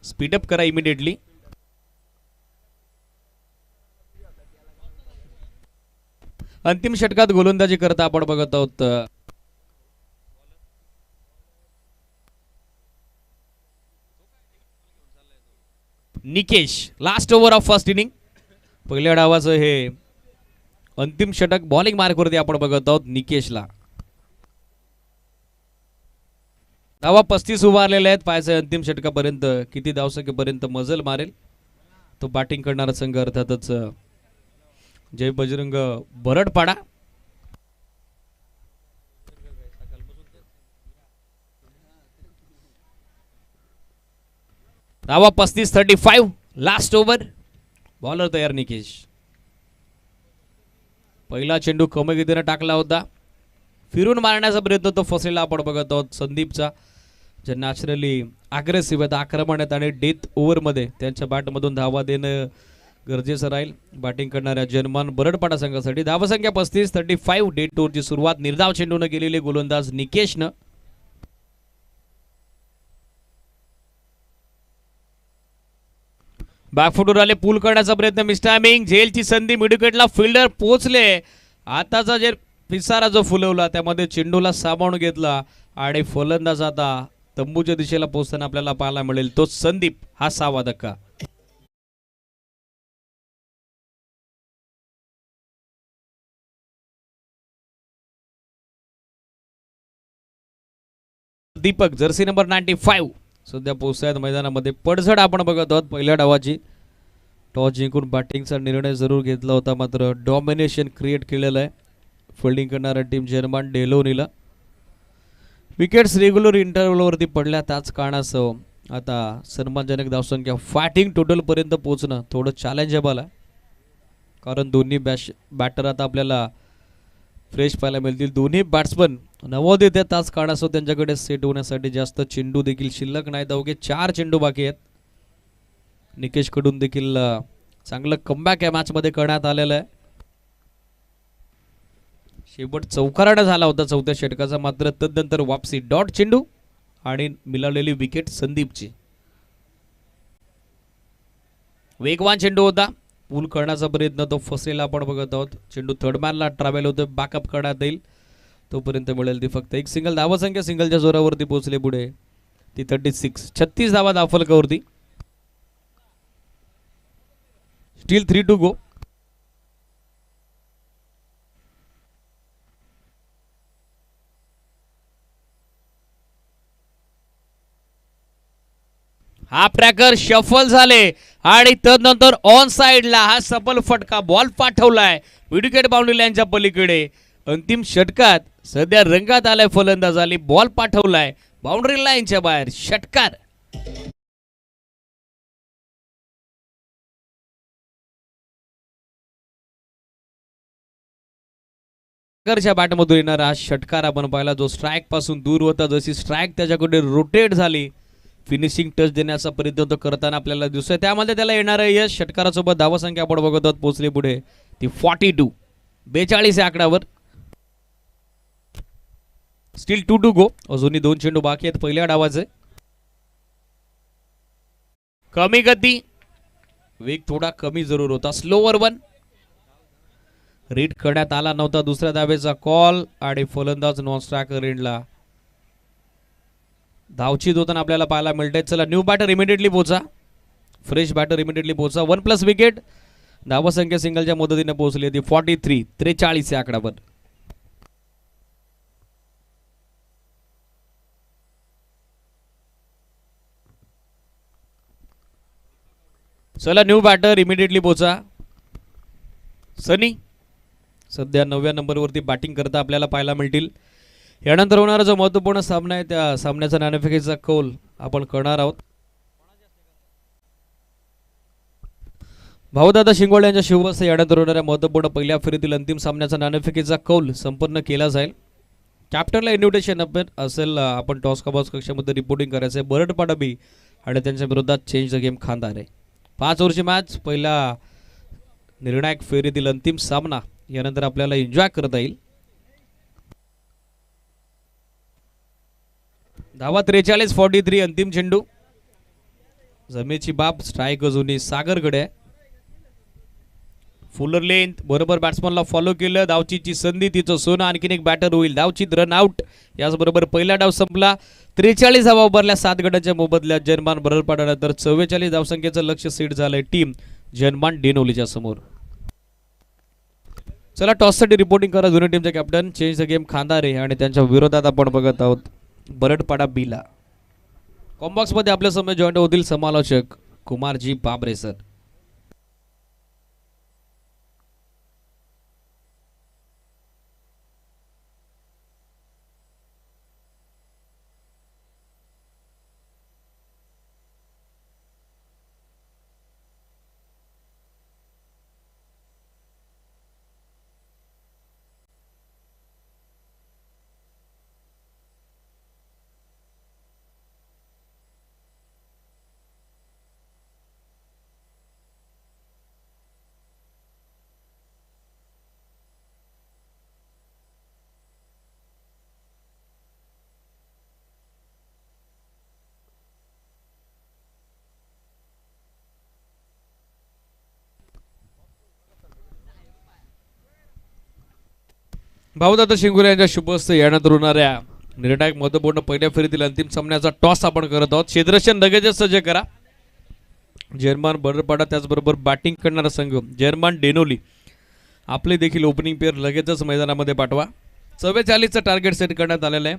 स्पीडअप करा इमिडिएटली. अंतिम षटकात गोलंदाजी करता आपण बघत आहोत Nikesh. Last over of first inning. पहिल्या डावाचं हे अंतिम षटक बॉलिंग मार्कवरती आपण बघत आहोत निकेशला. धावा 35 उभारलेल्या आहेत. पाहायचं अंतिम षटकापर्यंत किती धावसंख्येपर्यंत मजल मारेल तो बॅटिंग करणारा संघ अर्थातच जय बजरंग बरडपाडा. धावा 35. Last over. बॉलर तयार निकेश. पहिला चेंडू कमी गतीने टाकला होता. फिरून मारण्याचा प्रयत्न तो फसलेला आपण बघत आहोत संदीपचा. जे नॅचरली अग्रेसिव्ह आहेत, आक्रमण आहेत आणि डेथ ओव्हरमध्ये त्यांच्या बॅटमधून धावा देणं गरजेचं राहील बॅटिंग करणाऱ्या जर्मन बरडपाडा संघासाठी. धावसंख्या 35. डेथ ओव्हरची सुरुवात निर्धाव चेंडून केलेली गोलंदाज निकेशनं. बॅकफुटवर आले. पूल करण्याचा प्रयत्न. मिसटायमिंग. झेलची संधी. मिडविकेटला फिल्डर पोहोचले. आताचा जे पिसारा जो फुलवला त्यामध्ये चेंडूला सामावून घेतला आणि फलंदाज आता तंबूच्या दिशेला पोहोचताना आपल्याला पाहायला मिळेल तो संदीप. हा 6वा धक्का. दीपक जर्सी नंबर 95 सध्या पोहोचतात मैदानामध्ये. पडझड आपण बघत आहोत पहिल्या डावाची. टॉस जिंकून बॅटिंगचा निर्णय जरूर घेतला होता मात्र डॉमिनेशन क्रिएट केलेलं आहे फिल्डिंग करणाऱ्या टीम जर्मन डेलोनीला. विकेट्स रेग्युलर इंटरव्हलवरती पडल्या त्याच कारणासह आता सन्मानजनक धावसंख्या फायटिंग टोटल पर्यंत पोहोचणं थोडं चॅलेंजेबल आहे, कारण दोन्ही बॅटर आता आपल्याला फ्रेश पाहायला मिळतील. दोन्ही बॅट्समन नवोदित तास काढासो त्यांच्याकडे सेट होण्यासाठी जास्त चेंडू देखील शिल्लक नाहीत. अवघे 4 चेंडू बाकी आहेत. निकेश कडून देखील चांगलं कमबॅक या मॅच मध्ये करण्यात आलेलं आहे. शेवट चौकाराडा झाला होता चौथ्या षटकाचा, मात्र तदनंतर वापसी डॉट चेंडू आणि मिळालेली विकेट संदीपची. वेगवान चेंडू होता, पूल करण्याचा प्रयत्न तो फसलेला आपण बघत आहोत. चेंडू थर्डमॅनला ट्रॅव्हल होतो, बॅकअप करण्यात येईल तोपर्यंत मिळेल ती फक्त एक सिंगल. धावसंख्या सिंगलच्या जोरावरती पोहोचले पुढे ती 36 धावा धावफलकावरती. Still 3 to go. Half tracker shuffle झाले आणि तदनंतर ऑन साइडला हा सफल फटका बॉल पाठवलाय विकेट बाउंड्री लाईनच्या पलीकडे. अंतिम षटकात सध्या रंगात आलाय फलंदाजाली, बॉल पाठवलाय बाउंड्री लाईनच्या बाहेर. षटकार बॅटमधून येणारा हा षटकार आपण पाहिला, जो स्ट्राईक पासून दूर होता. जशी स्ट्राईक त्याच्याकडे रोटेट झाली, फिनिशिंग टच देण्याचा प्रयत्न करताना आपल्याला दिसतोय. त्यामध्ये त्याला येणारं यश षटकारासोबत धावसंख्या आपण बघत आहोत पोहोचली पुढे ती 42 या आकड्यावर. Steel 2 to go. अजूनही 2 चेंडू बाकी आहेत पहिल्या डावाचे. कमी गती, वेग थोडा कमी जरूर होता. स्लोवर 1 रीड करण्यात आला नव्हता. दुसऱ्या धावेचा कॉल आणि फलंदाज नॉन स्ट्रायकर एंडला धावची होताना आपल्याला पाहायला मिळते. चला न्यू बॅटर इमिडिएटली पोहोचा, फ्रेश बॅटर इमिडिएटली पोहोचा. 1+ विकेट. धावसंख्या सिंगलच्या मदतीने पोहोचली ती 43 या आकड्यावर. चला न्यू बॅटर इमिडिएटली पोहोचा. सनी सध्या 9व्या नंबरवरती बॅटिंग करता आपल्याला पाहायला मिळतील. यानंतर होणारा जो महत्त्वपूर्ण सामना आहे त्या सामन्याचा नाणेफेकीचा कौल आपण करणार आहोत. भाऊदादा शिंगोळे यांच्या शिवबस यानंतर होणाऱ्या महत्त्वपूर्ण पहिल्या फेरीतील अंतिम सामन्याचा नाणेफेकीचा कौल संपन्न केला जाईल. कॅप्टनला इन्व्हिटेशन असेल, आपण टॉस कबॉस कक्षामध्ये रिपोर्टिंग करायचं आहे. बरडपाडा बी आणि त्यांच्या विरोधात change the game Khandare. 5 ओव्हरची match, पहिला निर्णायक फेरीतील अंतिम सामना यानंतर आपल्याला एन्जॉय करता येईल. धावा 43-43. अंतिम चेंडू जमेची बाब. स्ट्राईक अजूनही सागरकडे आहे. फुलर लेंथ बरोबर बॅट्समनला फॉलो केलं. धावचीची संधी, तिचं सोनं. आणखीन एक बॅटर होईल. धावचीत रन आउट. याचबरोबर पहिला डाव संपला. 43 धावा उभारल्या 7 गटाच्या मोबदल्यात. जनमान बरडपाड्यानंतर 44 धावसंख्येचं लक्ष सेट झालंय टीम जनमान डेनोलीच्या समोर. चला टॉससाठी रिपोर्टिंग करा दोन्ही टीमचे captain. Change the game Khandare आणि त्यांच्या विरोधात आपण बघत आहोत बरडपाडा बीला. कॉम्बॉक्स मध्ये आपल्या समोर जॉईंट होतील समालोचक कुमारजी बाबरे सर. भाऊदादा शिंगोळे यांच्या शुभस्थ यानंतर होणाऱ्या निर्णायक महत्वपूर्ण पहिल्या फेरीतील अंतिम सामन्याचा टॉस आपण करत आहोत. क्षेत्ररक्षण लगेचच सज्ज करा. जर्मन बरडपाडा त्याचबरोबर बॅटिंग करणारा संघ जर्मन डेनोली आपले देखील ओपनिंग पेअर लगेचच मैदानामध्ये पाठवा. 44चं टार्गेट सेट करण्यात आलेलं आहे.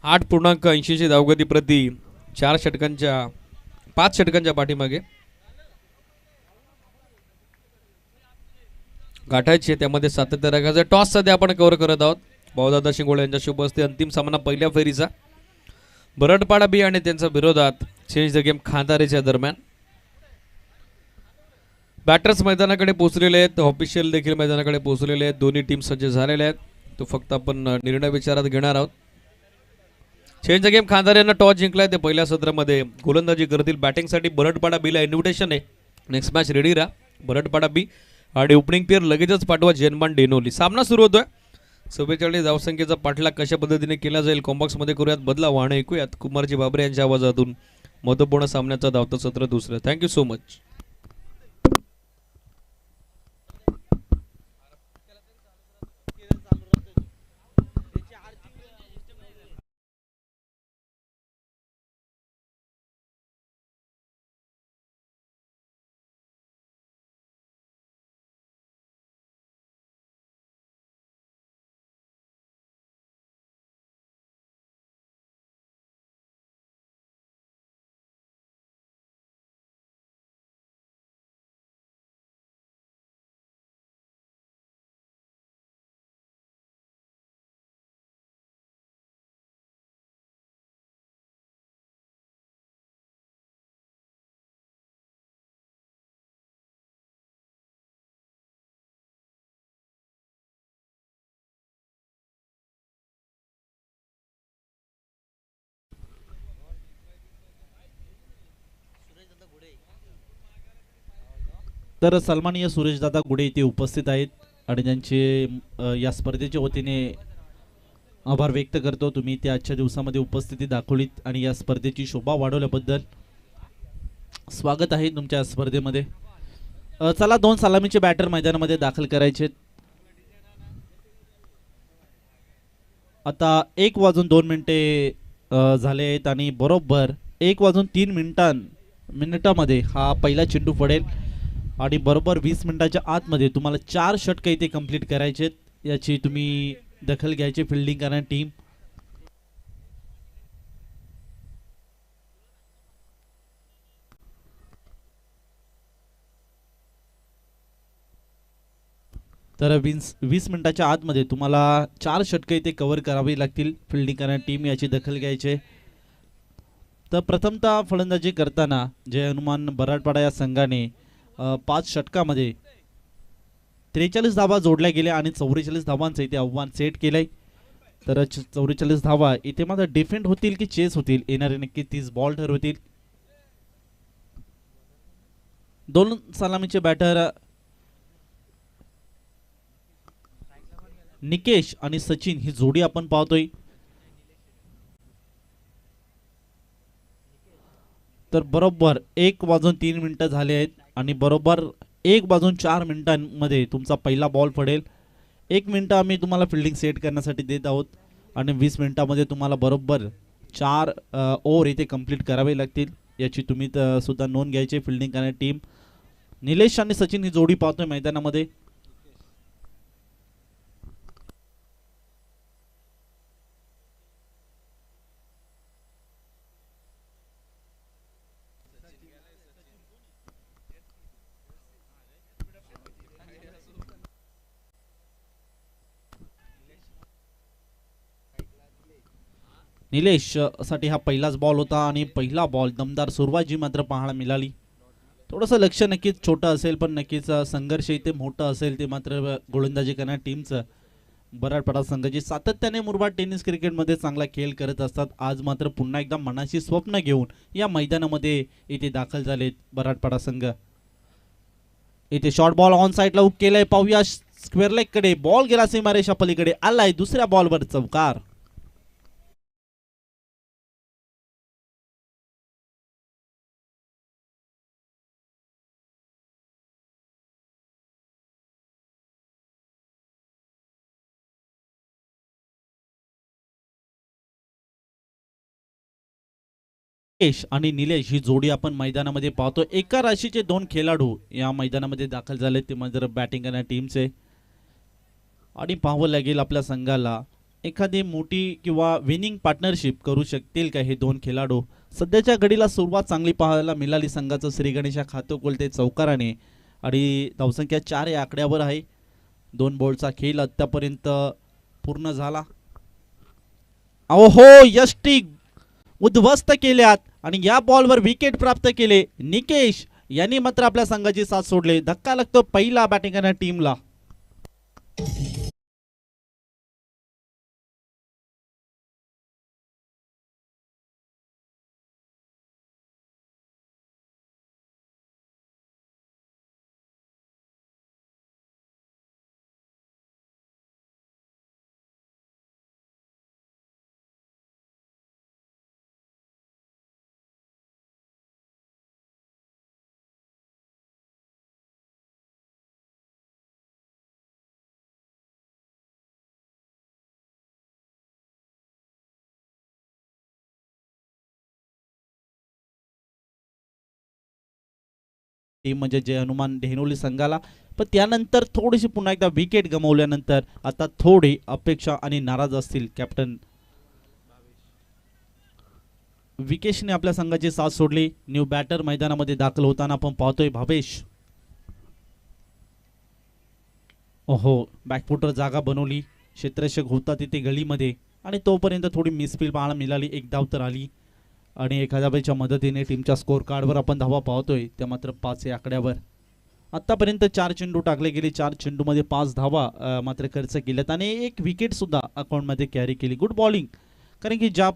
आठ 8.80 धावगती प्रति 5 षटकांच्या पाठीमागे गाठायचे. त्यामध्ये सातत्य राखायचं. टॉस सध्या आपण कव्हर करत आहोत. भाऊदादा शिंगोळे यांच्या शुभ हस्ते अंतिम सामना पहिल्या फेरीचा बरडपाडा बी आणि त्यांच्या विरोधात चेंज द गेम खांदारेच्या दरम्यान. बॅटर्स मैदानाकडे पोहोचलेले आहेत, ऑफिशियल देखील मैदानाकडे पोहोचलेले आहेत. दोन्ही टीम सज्ज झालेले आहेत. तो फक्त आपण निर्णय विचारात घेणार आहोत. चेंज द गेम खांदार यांना टॉस जिंकलाय. ते पहिल्या सत्रामध्ये गोलंदाजी करतील. बॅटिंगसाठी बरडपाडा बीला इन्व्हिटेशन आहे. नेक्स्ट मॅच रेडी राहा. बरडपाडा बी आणि ओपनिंग पेअर लगेचच पाठवा जेनमान डेनोली. सामना सुरू होतोय. 44 धावसंख्येचा पाठलाग कशा पद्धतीने केला जाईल कॉम्बॉक्समध्ये करूयात बदलाव आणि ऐकूयात कुमारजी बाबरे यांच्या आवाजातून महत्त्वपूर्ण सामन्याचा धावतं सत्र दुसरं. Thank you so much. तर सन्माननीय सुरेशदादा गुडे इथे उपस्थित आहेत आणि त्यांचे या स्पर्धेच्या वतीने आभार व्यक्त करतो. तुम्ही त्या आजच्या दिवसामध्ये उपस्थिती दाखवलीत आणि या स्पर्धेची शोभा वाढवल्याबद्दल स्वागत आहे तुमच्या स्पर्धेमध्ये. चला 2 सलामीचे बॅटर मैदानामध्ये दाखल करायचे. आता 1:02 झाले आहेत आणि बरोबर 1:03 मिनिटामध्ये हा पहिला चेंडू पडेल आणि बरोबर 20 मिनिटाच्या आतमध्ये तुम्हाला 4 षटकं इथे कंप्लीट करायचे. याची तुम्ही दखल घ्यायची फिल्डिंग करणारी टीम. तर 20 मिनिटाच्या आतमध्ये तुम्हाला 4 षटकं इथे कव्हर करावी लागतील फिल्डिंग करणारी टीम. याची दखल घ्यायची. तर प्रथमतः फलंदाजी करताना जय हनुमान बराडपाडा या संघाने 5 षटकामध्ये 43 धावा जोडल्या गेल्या आणि 44 धावांचं इथे आव्हान सेट केलंय. तर 44 धावा इथे मात्र डिफेंड होतील की चेस होतील येणारे नक्की 30 बॉल ठरवतील. 2 सलामीचे बॅटर निकेश आणि सचिन ही जोडी आपण पाहतोय. तर बरोबर 1:03 झाले आहेत आणि बरोबर 1:04 तुमचा पहिला बॉल पडेल. 1 मिनिट आम्ही तुम्हाला फिल्डिंग सेट करण्यासाठी देत आहोत आणि 20 मिनिटामध्ये तुम्हाला बरोबर 4 ओव्हर इथे कंप्लीट करावे लागतील. याची तुम्ही सुद्धा नोंद घ्यायची. फिल्डिंग करणारी टीम निलेश आणि सचिन ही जोडी पाहतोय मैदानामध्ये. निलेश साठी हा पहिलाच बॉल होता आणि पहिला बॉल दमदार सुरुवात जी मात्र पाहायला मिळाली. थोडंसं लक्ष नक्कीच छोटं असेल पण नक्कीच संघर्ष इथे मोठं असेल. ते मात्र गोलंदाजी करणाऱ्या टीमचं बराडपाडा संघाची सातत्याने मुरबाड टेनिस क्रिकेटमध्ये चांगला खेळ करत असतात. आज मात्र पुन्हा एकदा मनाची स्वप्न घेऊन या मैदानामध्ये इथे दाखल झालेत बराडपाडा संघ. इथे शॉर्ट बॉल ऑन साईडला हुक केलाय. पाहूया स्क्वेअर लेग कडे बॉल गेला सीमारेषा पलीकडे आलाय. दुसऱ्या बॉलवर चौकार. आणि निलेश ही जोडी आपण मैदानामध्ये पाहतो. एका राशीचे 2 खेळाडू या मैदानामध्ये दाखल झाले. ते म्हणजे बॅटिंग करणाऱ्या टीमचे आणि पाहावं लागेल आपल्या संघाला एखादी मोठी किंवा विनिंग पार्टनरशिप करू शकतील का हे 2 खेळाडू. सध्याच्या घडीला सुरुवात चांगली पाहायला मिळाली संघाचं. श्री गणेशा खातो कोलते चौकाराने आणि धावसंख्या 4 या आकड्यावर आहे. 2 बॉलचा खेळ आतापर्यंत पूर्ण झाला. अहो यष्टी उद्ध्वस्त केल्यात आणि या बॉलवर विकेट प्राप्त केले. निकेश यांनी मात्र आपल्या संघाची साथ सोडले. धक्का लागतो पहिला बॅटिंग करणाऱ्या टीमला. टीम म्हणजे जय हनुमान ढेनोली संघाला. पण त्यानंतर थोडीशी पुन्हा एकदा विकेट गमावल्यानंतर आता थोडी अपेक्षा आणि नाराज असतील कॅप्टन विकेशने आपल्या संघाची साथ सोडली. न्यू बॅटर मैदानामध्ये दाखल होताना आपण पाहतोय भावेश. ओहो बॅकफुटर जागा बनवली. क्षेत्ररक्षक होता तिथे गलीमध्ये आणि तोपर्यंत थोडी मिसफील पाहायला मिळाली. एक धाव तर आली आणि एखाद्या वेळच्या मदतीने टीमच्या स्कोर कार्डवर आपण धावा पाहतोय त्या मात्र 5 या आकड्यावर. आतापर्यंत 4 चेंडू टाकले गेले. 4 चेंडूमध्ये 5 धावा मात्र खर्च केल्यात आणि एक विकेट सुद्धा अकाउंटमध्ये कॅरी केली. Good bowling. कारण की ज्या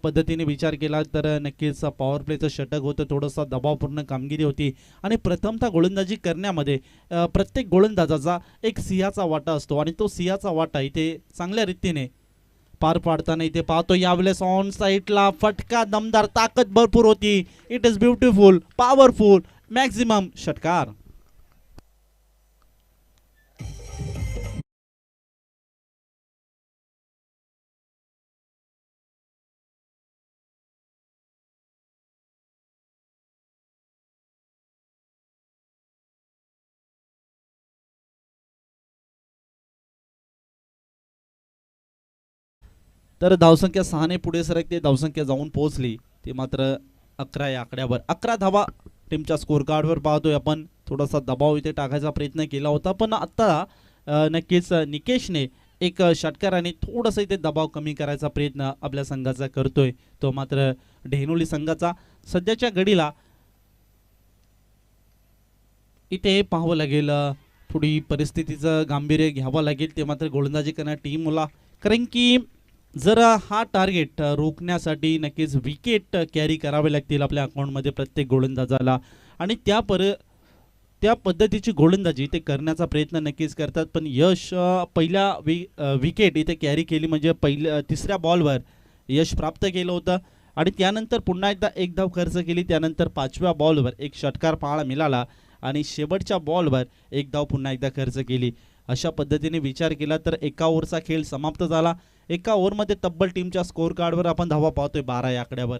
पद्धतीने विचार केला तर नक्कीच पॉवर प्लेचं षटक होतं. थोडंसं दबावपूर्ण कामगिरी होती आणि प्रथमतः गोलंदाजी करण्यामध्ये प्रत्येक गोलंदाजाचा एक सिंहाचा वाटा असतो आणि तो सिंहाचा वाटा इथे चांगल्या रीतीने पार पाडताना इथे पाहतो. यावेळेस ऑन साईडला फटका दमदार, ताकद भरपूर होती. It is beautiful, powerful, maximum षटकार. तर धावसंख्या 6ने पुढे सरकते. धावसंख्या जाऊन पोहोचली ती मात्र 11 या आकड्यावर. 11 धावा टीमच्या स्कोर कार्डवर पाहतोय आपण. थोडासा दबाव इथे टाकायचा प्रयत्न केला होता पण आता नक्कीच निकेशने एक षटकाराने थोडंसं इथे दबाव कमी करायचा प्रयत्न आपल्या संघाचा करतोय. तो मात्र ढेनोली संघाचा सध्याच्या घडीला इथे पाहावं लागेल. थोडी परिस्थितीचं गांभीर्य घ्यावं लागेल ते मात्र गोलंदाजी करणाऱ्या टीमला. कारण की जर हा टार्गेट रोखण्यासाठी नक्कीच विकेट कॅरी करावे लागतील आपल्या अकाउंटमध्ये प्रत्येक गोलंदाजाला आणि त्या पद्धतीची गोलंदाजी ते करण्याचा प्रयत्न नक्कीच करतात. पण यश पहिल्या विकेट इथे कॅरी केली म्हणजे पहिल्या 3ऱ्या बॉलवर यश प्राप्त केलं होतं आणि त्यानंतर पुन्हा एकदा एक धाव खर्च केली. त्यानंतर 5व्या बॉलवर एक षटकार पाहायला मिळाला आणि शेवटच्या बॉलवर एक धाव पुन्हा एकदा खर्च केली. अशा पद्धतीने विचार केला तर एका ओव्हरचा खेळ समाप्त झाला. एका ओव्हरमध्ये तब्बल टीमच्या स्कोर कार्डवर आपण धावा पाहतोय 12 या आकड्यावर.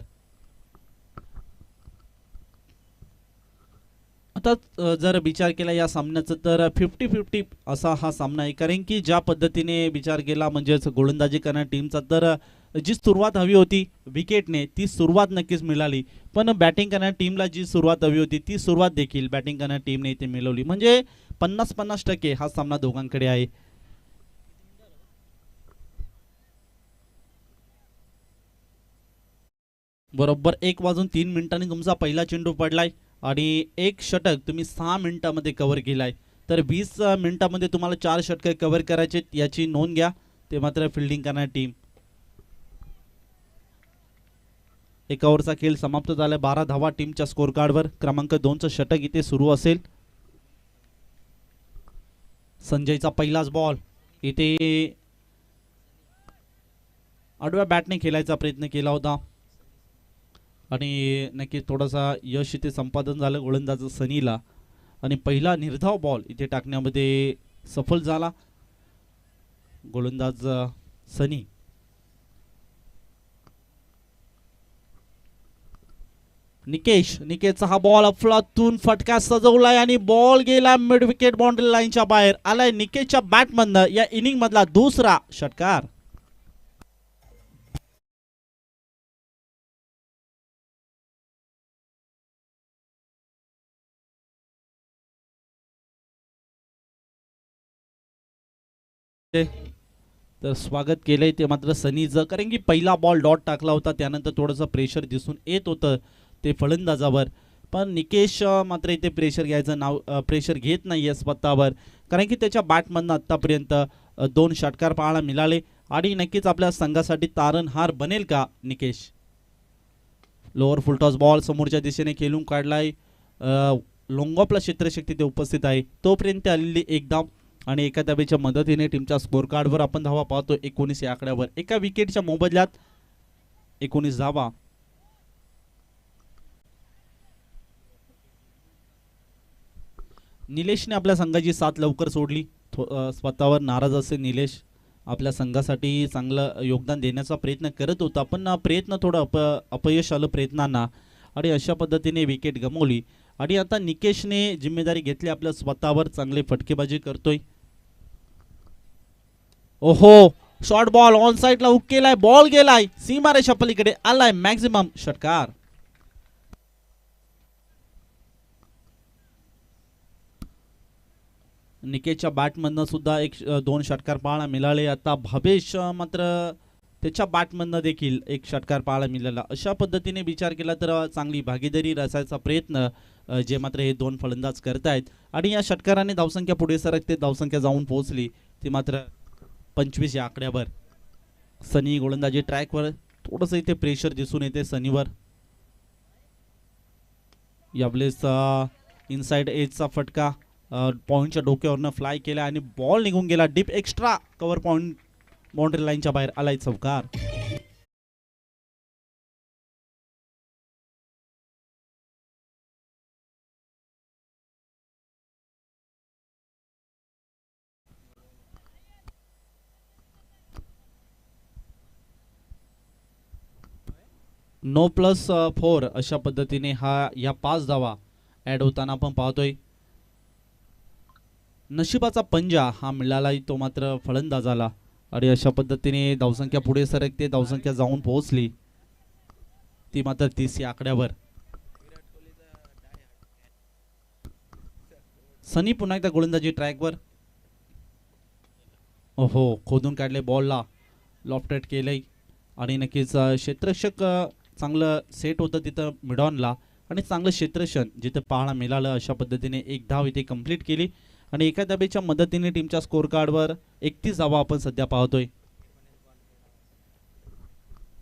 आता जर विचार केला या सामन्याचा तर 50-50 असा हा सामना आहे. कारण की ज्या पद्धतीने विचार केला म्हणजेच गोलंदाजी करणाऱ्या टीमचा तर जी सुरुवात हवी होती विकेटने ती सुरुवात नक्कीच मिळाली. पण बॅटिंग करणाऱ्या टीमला जी सुरुवात हवी होती ती सुरुवात देखील बॅटिंग करणाऱ्या टीमने इथे मिळवली. म्हणजे 50-50% हा सामना दोघांकडे आहे. बरोबर 1:03 तुमचा पहिला चेंडू पडलाय आणि एक षटक तुम्ही 6 मिनिटांमध्ये कव्हर केलाय. तर 20 मिनिटांमध्ये तुम्हाला 4 षटके कव्हर करायचे याची नोंद घ्या. ते मात्र फिल्डिंग करणारी टीम. एका ओव्हरचा खेळ समाप्त झालाय. 12 धावा टीमच्या स्कोर कार्डवर. क्रमांक 2चं षटक इथे सुरू असेल. संजयचा पहिलाच बॉल इथे आडव्या बॅटने खेळायचा प्रयत्न केला होता आणि नक्कीच थोडासा यश इथे संपादन झालं गोलंदाज सनीला आणि पहिला निर्धाव बॉल इथे टाकण्यामध्ये सफल झाला गोलंदाज सनी. निकेशचा हा बॉल अफलातून फटका सजवलाय आणि बॉल गेला मिड विकेट बाउंड्री लाईनच्या बाहेर. आलाय निकेशच्या बॅटमधनं या इनिंग मधला दुसरा षटकार. तर स्वागत केलंय ते मात्र सनीचं, कारण की पहिला बॉल डॉट टाकला होता, त्यानंतर थोडंसं प्रेशर दिसून येत होतं ते फलंदाजावर. पण निकेश मात्र इथे प्रेशर घेत नाही आहे स्वतःवर, कारण की त्याच्या बॅटमधनं आत्तापर्यंत 2 षटकार पाहायला मिळाले आणि नक्कीच आपल्या संघासाठी तारणहार बनेल का निकेश. लोअर फुलटॉस बॉल समोरच्या दिशेने खेळून काढलाय. लोंगॉपला क्षेत्रशक्ती ते उपस्थित आहे, तोपर्यंत आलेली एक धाव आणि एका धावेच्या मदतीने टीमच्या स्कोर कार्डवर आपण धावा पाहतो 19 या आकड्यावर. एका विकेटच्या मोबदल्यात 19 धावा. निलेशने आपल्या संघाची साथ लवकर सोडली. स्वतःवर नाराज असे निलेश आपल्या संघासाठी चांगलं योगदान देण्याचा प्रयत्न करत होता, पण प्रयत्न थोडं अपयश आलं प्रयत्नांना आणि अशा पद्धतीने विकेट गमावली. आणि आता निकेशने जिम्मेदारी घेतली आपल्या स्वतःवर, चांगले फटकेबाजी करतोय. ओहो, शॉर्ट बॉल ऑन साइडला हुक केलाय, बॉल गेलाय सीमारेषा पलीकडे आलाय, मॅक्झिमम षटकार. निकेशच्या बॅटमधनं सुद्धा 2 षटकार पाहायला मिळाले. आता भावेश मात्र त्याच्या बॅटमधनं देखील 1 षटकार पाहायला मिळाला. अशा पद्धतीने विचार केला तर चांगली भागीदारी रचायचा प्रयत्न जे मात्र हे 2 फलंदाज करतायत आणि या षटकाराने धावसंख्या पुढे सरकते. धावसंख्या जाऊन पोहोचली ती मात्र 25 या आकड्यावर. सनी गोलंदाजी ट्रॅकवर, थोडंसं इथे प्रेशर दिसून येते सनीवर. यावेळेस इनसाइड एजचा फटका पॉइंटच्या डोक्यावरनं फ्लाय केला आणि बॉल निघून गेला deep extra cover point, boundary लाईनच्या बाहेर आलाय चौकार. नो प्लस 4 अशा पद्धतीने या 5 धावा ऍड होताना आपण पाहतोय. नशिबाचा पंजा हा मिळाला तो मात्र फलंदाजाला आणि अशा पद्धतीने धावसंख्या पुढे सरकते. धावसंख्या जाऊन पोहोचली ती मात्र 30 या आकड्यावर. सनी पुन्हा एकदा गोलंदाजी ट्रॅकवर. ओहो, खोदून काढले बॉलला, लॉफ्टेड केलंय आणि नक्कीच क्षेत्ररक्षक चांगलं सेट होतं तिथं मिडॉनला आणि चांगलं क्षेत्ररक्षण जिथं पाहायला मिळालं. अशा पद्धतीने 1 धाव इथे कंप्लीट केली आणि एका धावेच्या मदतीने टीमच्या स्कोर कार्डवर 31 धावा आपण सध्या पाहतोय.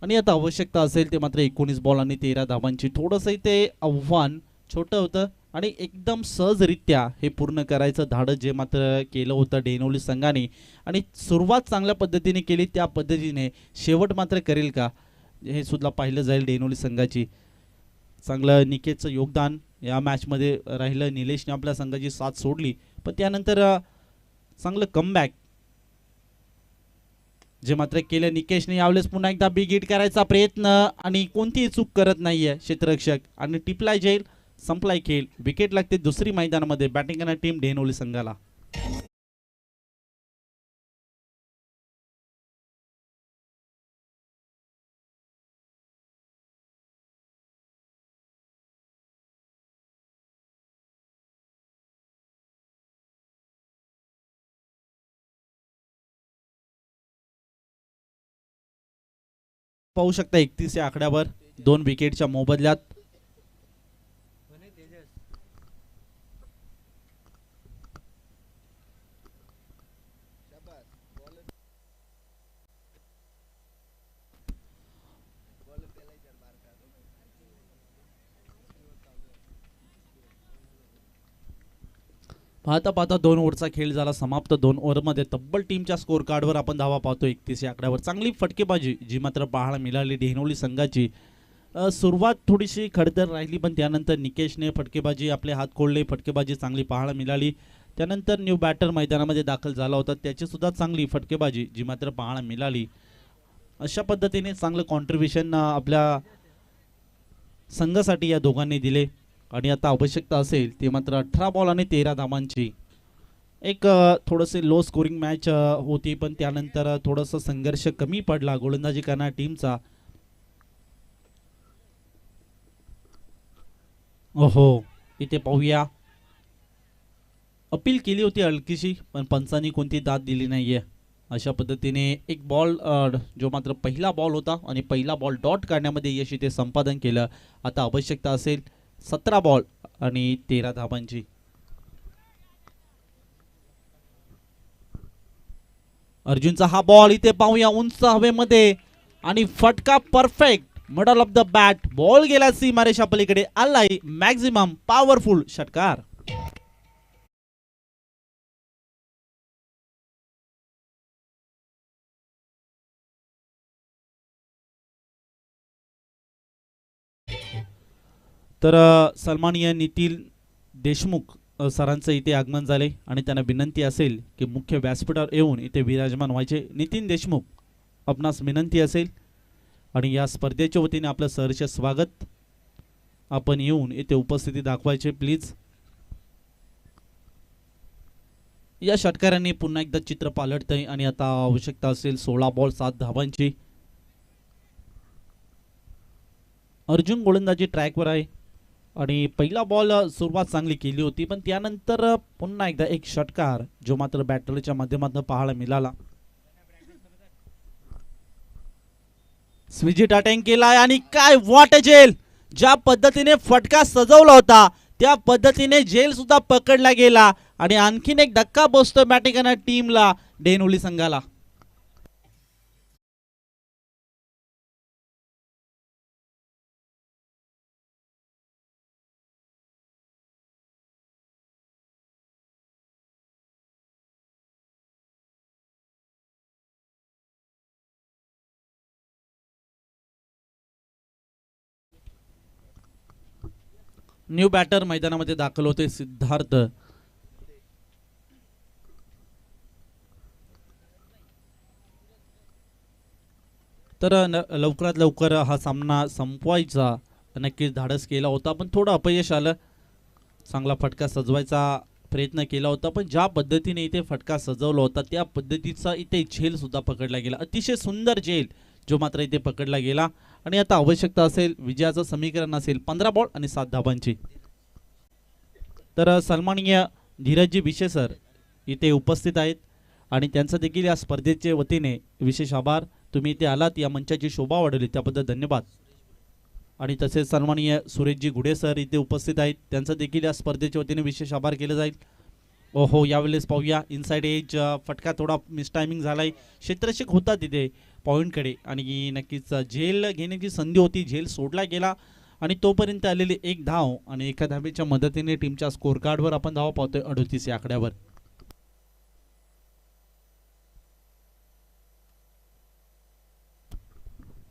आणि आता आवश्यकता असेल ते मात्र 19 बॉल आणि 13 धावांची. थोडंसं इथे आव्हान छोटं होतं आणि एकदम सहजरित्या हे पूर्ण करायचं धाडस जे मात्र केलं होतं डेनोली संघाने आणि सुरुवात चांगल्या पद्धतीने केली. त्या पद्धतीने शेवट मात्र करेल का हे सुद्धा पाहिलं जाईल डेनोली संघाची. चांगलं निकेशचं योगदान या मॅचमध्ये राहिलं. निलेशने आपल्या संघाची साथ सोडली, पण त्यानंतर चांगलं कमबॅक जे मात्र केलं निकेशने. यावेळेस पुन्हा एकदा बिग हिट करायचा प्रयत्न आणि कोणतीही चूक करत नाहीये क्षेत्ररक्षक आणि टिपलाय जाईल. संपलाय खेळ. विकेट लागते दुसरी मैदानामध्ये. बॅटिंग करणारी टीम डेनोली संघाला. पाहू शकता 31 या आकड्यावर 2 विकेटच्या मोबदल्यात. पाहता पाहता 2 ओव्हरचा खेळ झाला समाप्त. 2 ओव्हरमध्ये तब्बल टीमच्या स्कोर कार्डवर आपण धावा पाहतो 31 या आकड्यावर. चांगली फटकेबाजी जी मात्र पाहायला मिळाली डेनोली संघाची. सुरुवात थोडीशी खडतर राहिली, पण त्यानंतर निकेशने फटकेबाजी आपले हात खोलले. फटकेबाजी चांगली पाहायला मिळाली. त्यानंतर न्यू बॅटर मैदानामध्ये दाखल झाला होता, त्याची सुद्धा चांगली फटकेबाजी जी मात्र पाहायला मिळाली. अशा पद्धतीने चांगलं कॉन्ट्रीब्युशन आपल्या संघासाठी या दोघांनी दिले आणि आता आवश्यकता असेल ते मात्र 18 बॉल आणि 13 धावांची. एक थोडंसे लो स्कोरिंग मॅच होती, पण त्यानंतर थोडंसं संघर्ष कमी पडला गोलंदाजी करणाऱ्या टीमचा. ओहो, इथे पाहूया. अपील केली होती हलकीशी, पण पंचांनी कोणती दाद दिली नाहीये. अशा पद्धतीने एक बॉल जो मात्र पहिला बॉल होता आणि पहिला बॉल डॉट काढण्यामध्ये यश इथे संपादन केलं. आता आवश्यकता असेल 17 बॉल आणि 13 धावांची. अर्जुनचा हा बॉल इथे पाहूया उंच हवेमध्ये आणि फटका perfect middle of the bat. Ball गेला सीमारेषा पलीकडे आलाय. मॅक्झिमम पॉवरफुल षटकार. तर सन्माननीय नितीन देशमुख सरांचं इथे आगमन झाले आणि त्यांना विनंती असेल की मुख्य व्यासपीठावर येऊन इथे विराजमान व्हायचे. नितीन देशमुख आपणास विनंती असेल आणि या स्पर्धेच्या वतीने आपलं सहर्ष स्वागत. आपण येऊन इथे उपस्थिती दाखवायचे प्लीज. या षटकारांनी पुन्हा एकदा चित्र पालटतंय आणि आता आवश्यकता असेल 16 बॉल 7 धावांची. अर्जुन गोलंदाजी ट्रॅकवर आहे आणि पहिला बॉल सुरुवात चांगली केली होती पण त्यानंतर पुन्हा एकदा एक षटकार जो मात्र बॅटरच्या माध्यमातून पाहायला मिळाला. स्विजिट अटॅक केलाय आणि काय व्हॉट अ जेल. ज्या पद्धतीने फटका सजवला होता त्या पद्धतीने जेल सुद्धा पकडला गेला आणि आणखीन एक धक्का बसतो बॅटिंग टीमला डेनोली संघाला. न्यू बॅटर मैदानामध्ये दाखल होते सिद्धार्थ. तर लवकरात लवकर हा सामना संपवायचा नक्कीच धाडस केला होता पण थोडं अपयश आलं. चांगला फटका सजवायचा प्रयत्न केला होता पण ज्या पद्धतीने इथे फटका सजवला होता त्या पद्धतीचा इथे झेल सुद्धा पकडला गेला. अतिशय सुंदर झेल जो मात्र इथे पकडला गेला आणि आता आवश्यकता असेल विजयाचं समीकरण असेल 15 बॉल आणि 7 धावांची. तर सन्माननीय धीरजजी विशे सर इथे उपस्थित आहेत आणि त्यांचं देखील या स्पर्धेच्या वतीने विशेष आभार. तुम्ही इथे आलात या मंचाची शोभा वाढवली त्याबद्दल धन्यवाद. आणि तसेच सन्माननीय सुरेशजी गुडे सर इथे उपस्थित आहेत त्यांचं देखील या स्पर्धेच्या वतीने विशेष आभार केले जाईल. ओहो यावेळेस पाहूया इनसाइड एज फटका थोडा मिसटायमिंग झालाय. क्षेत्ररक्षक होता तिथे पॉईंटकडे आणि नक्कीच झेल घेण्याची संधी होती. झेल सोडला गेला आणि तोपर्यंत आलेली एक धाव आणि एका धावेच्या मदतीने टीमच्या स्कोर कार्डवर आपण धाव पाहतोय 38 या आकड्यावर.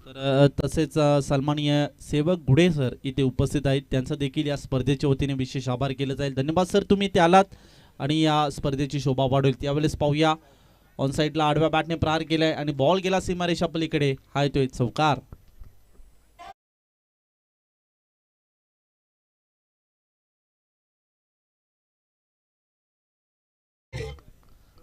तर तसेच सन्माननीय सेवक गुडे सर इथे उपस्थित आहेत त्यांचं देखील या स्पर्धेच्या वतीने विशेष आभार केले जाईल. धन्यवाद सर तुम्ही इथे आलात आणि या स्पर्धेची शोभा वाढवेल. त्यावेळेस पाहूया ऑन साईडला आडव्या बॅटने प्रहार केलाय आणि बॉल गेला सीमारेषा पलीकडे. हा येतोय चौकार.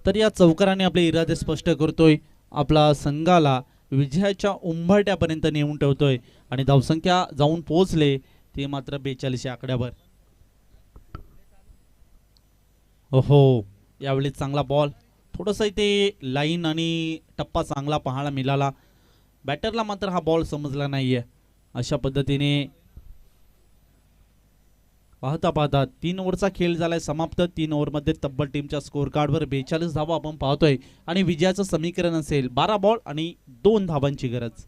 तर या चौकाराने आपले इरादे स्पष्ट करतोय. आपला संघाला विजयाच्या उंबरट्यापर्यंत नेऊन ठेवतोय आणि धावसंख्या जाऊन पोहोचले ते मात्र 42 या आकड्यावर. ओहो यावेळी चांगला बॉल थोडंसं इथे लाईन आणि टप्पा चांगला पाहायला मिळाला. बॅटरला मात्र हा बॉल समजला नाहीये. अशा पद्धतीने पाहता पाहता 3 ओव्हरचा खेळ झालाय समाप्त. 3 ओव्हरमध्ये तब्बल टीमच्या स्कोर कार्डवर 42 धावा आपण पाहतोय आणि विजयाचं समीकरण असेल 12 बॉल आणि 2 धावांची गरज.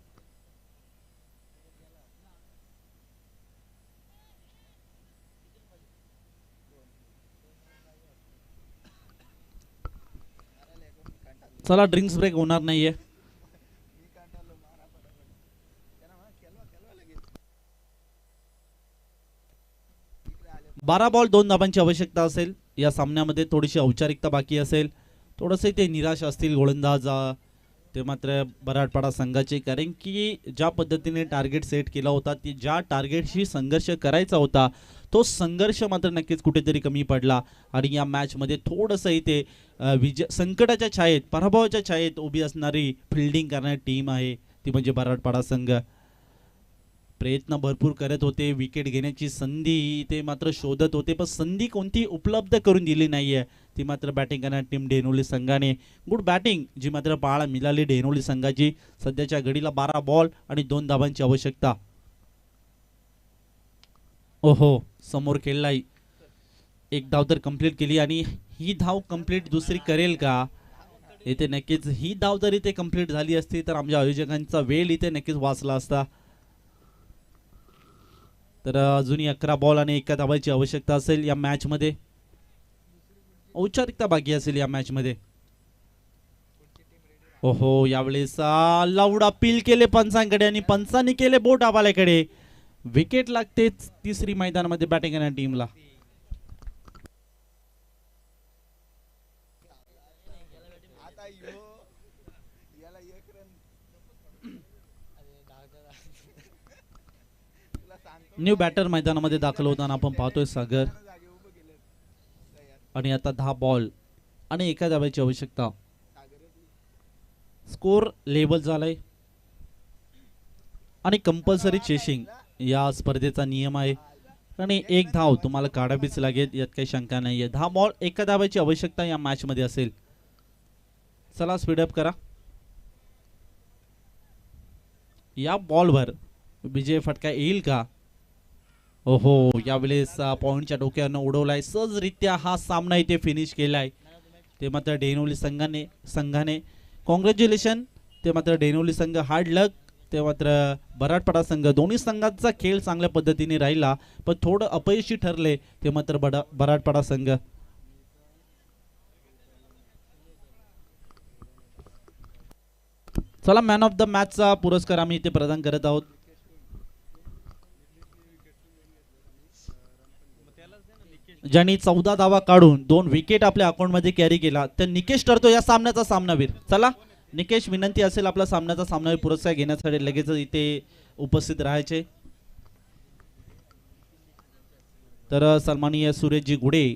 चला ड्रिंक्स ब्रेक होणार नाहीये. बारा बॉल 2 धाबांची आवश्यकता असेल. या सामन्यामध्ये थोडीशी औपचारिकता बाकी असेल. थोडंसं ते निराश असतील गोलंदाज ते मात्र बराडपाडा संघाचे कारण की ज्या पद्धतीने टार्गेट सेट केला होता ती ज्या टार्गेटशी संघर्ष करायचा होता तो संघर्ष मात्र नक्कीच कुठेतरी कमी पडला आणि या मॅचमध्ये थोडंसं इथे विजय संकटाच्या छायेत पराभवाच्या छायेत उभी असणारी फिल्डिंग करणारी टीम आहे ती म्हणजे बराडपाडा संघ. प्रयत्न भरपूर करत होते विकेट घेण्याची संधी ते मात्र शोधत होते पण संधी कोणती उपलब्ध करून दिली नाहीये. ती मात्र बॅटिंग करणार टीम डेनोली संघाने. गुड बॅटिंग जी मात्र पाहायला मिळाली डेनोली संघाची. सध्याच्या घडीला 12 बॉल आणि 2 धावांची आवश्यकता. ओहो समोर खेळलाय, एक धाव तर कंप्लीट केली आणि ही धाव कंप्लीट दुसरी करेल का इथे? नक्कीच ही धाव जर इथे कंप्लीट झाली असती तर आमच्या आयोजकांचा वेळ इथे नक्कीच वाचला असता. तर अजूनही 11 बॉल आणि 1 धावाची आवश्यकता असेल या मॅच मध्ये. औपचारिकता बाकी असेल या मॅच मध्ये. ओहो यावेळेस लाऊड अपील केले पंचांकडे आणि पंचांनी केले बोट आबाल्याकडे. विकेट लागते तिसरी मैदानामध्ये बॅटिंग करणाऱ्या टीमला. न्यू बॅटर मैदानामध्ये दाखल होताना आपण पाहतोय सागर. आणि आता 10 बॉल आणि 1 धावाची आवश्यकता. स्कोर लेवल झालाय आणि कंपल्सरी चेसिंग या स्पर्धेचा नियम आहे आणि 1 धाव तुम्हाला काढावीच लागेल, यात काही शंका नाहीये. 10 बॉल 1 धावाची आवश्यकता या मॅच मध्ये असेल. चला स्पीडअप करा. या बॉलवर विजय फटका येईल का? ओहो यावेळेस पॉइंटच्या डोक्यानं उडवलाय सहजरित्या. हा सामना इथे फिनिश केलाय. ते मात्र डेनोली संघाने कॉंग्रॅच्युलेशन. ते मात्र डेनोली संघ हार्ड लक. ते मात्र बराडपाडा संघ, दोन्ही संघाचा खेळ चांगल्या पद्धतीने राहिला पण थोडं अपयशी ठरले ते मात्र बराडपाडा संघ. चला मॅन ऑफ द मॅचचा पुरस्कार आम्ही इथे प्रदान करत आहोत. ज्यांनी 14 धावा काढून 2 विकेट आपल्या अकाउंट मध्ये कॅरी केला तर निकेश ठरतो या सामन्याचा सामनावीर. चला निकेश, विनंती असेल आपला सामन्याचा सामनावीर पुरस्कार घेण्यासाठी लगेच इथे उपस्थित राहायचे. तर सन्माननीय सुरेशजी गुडे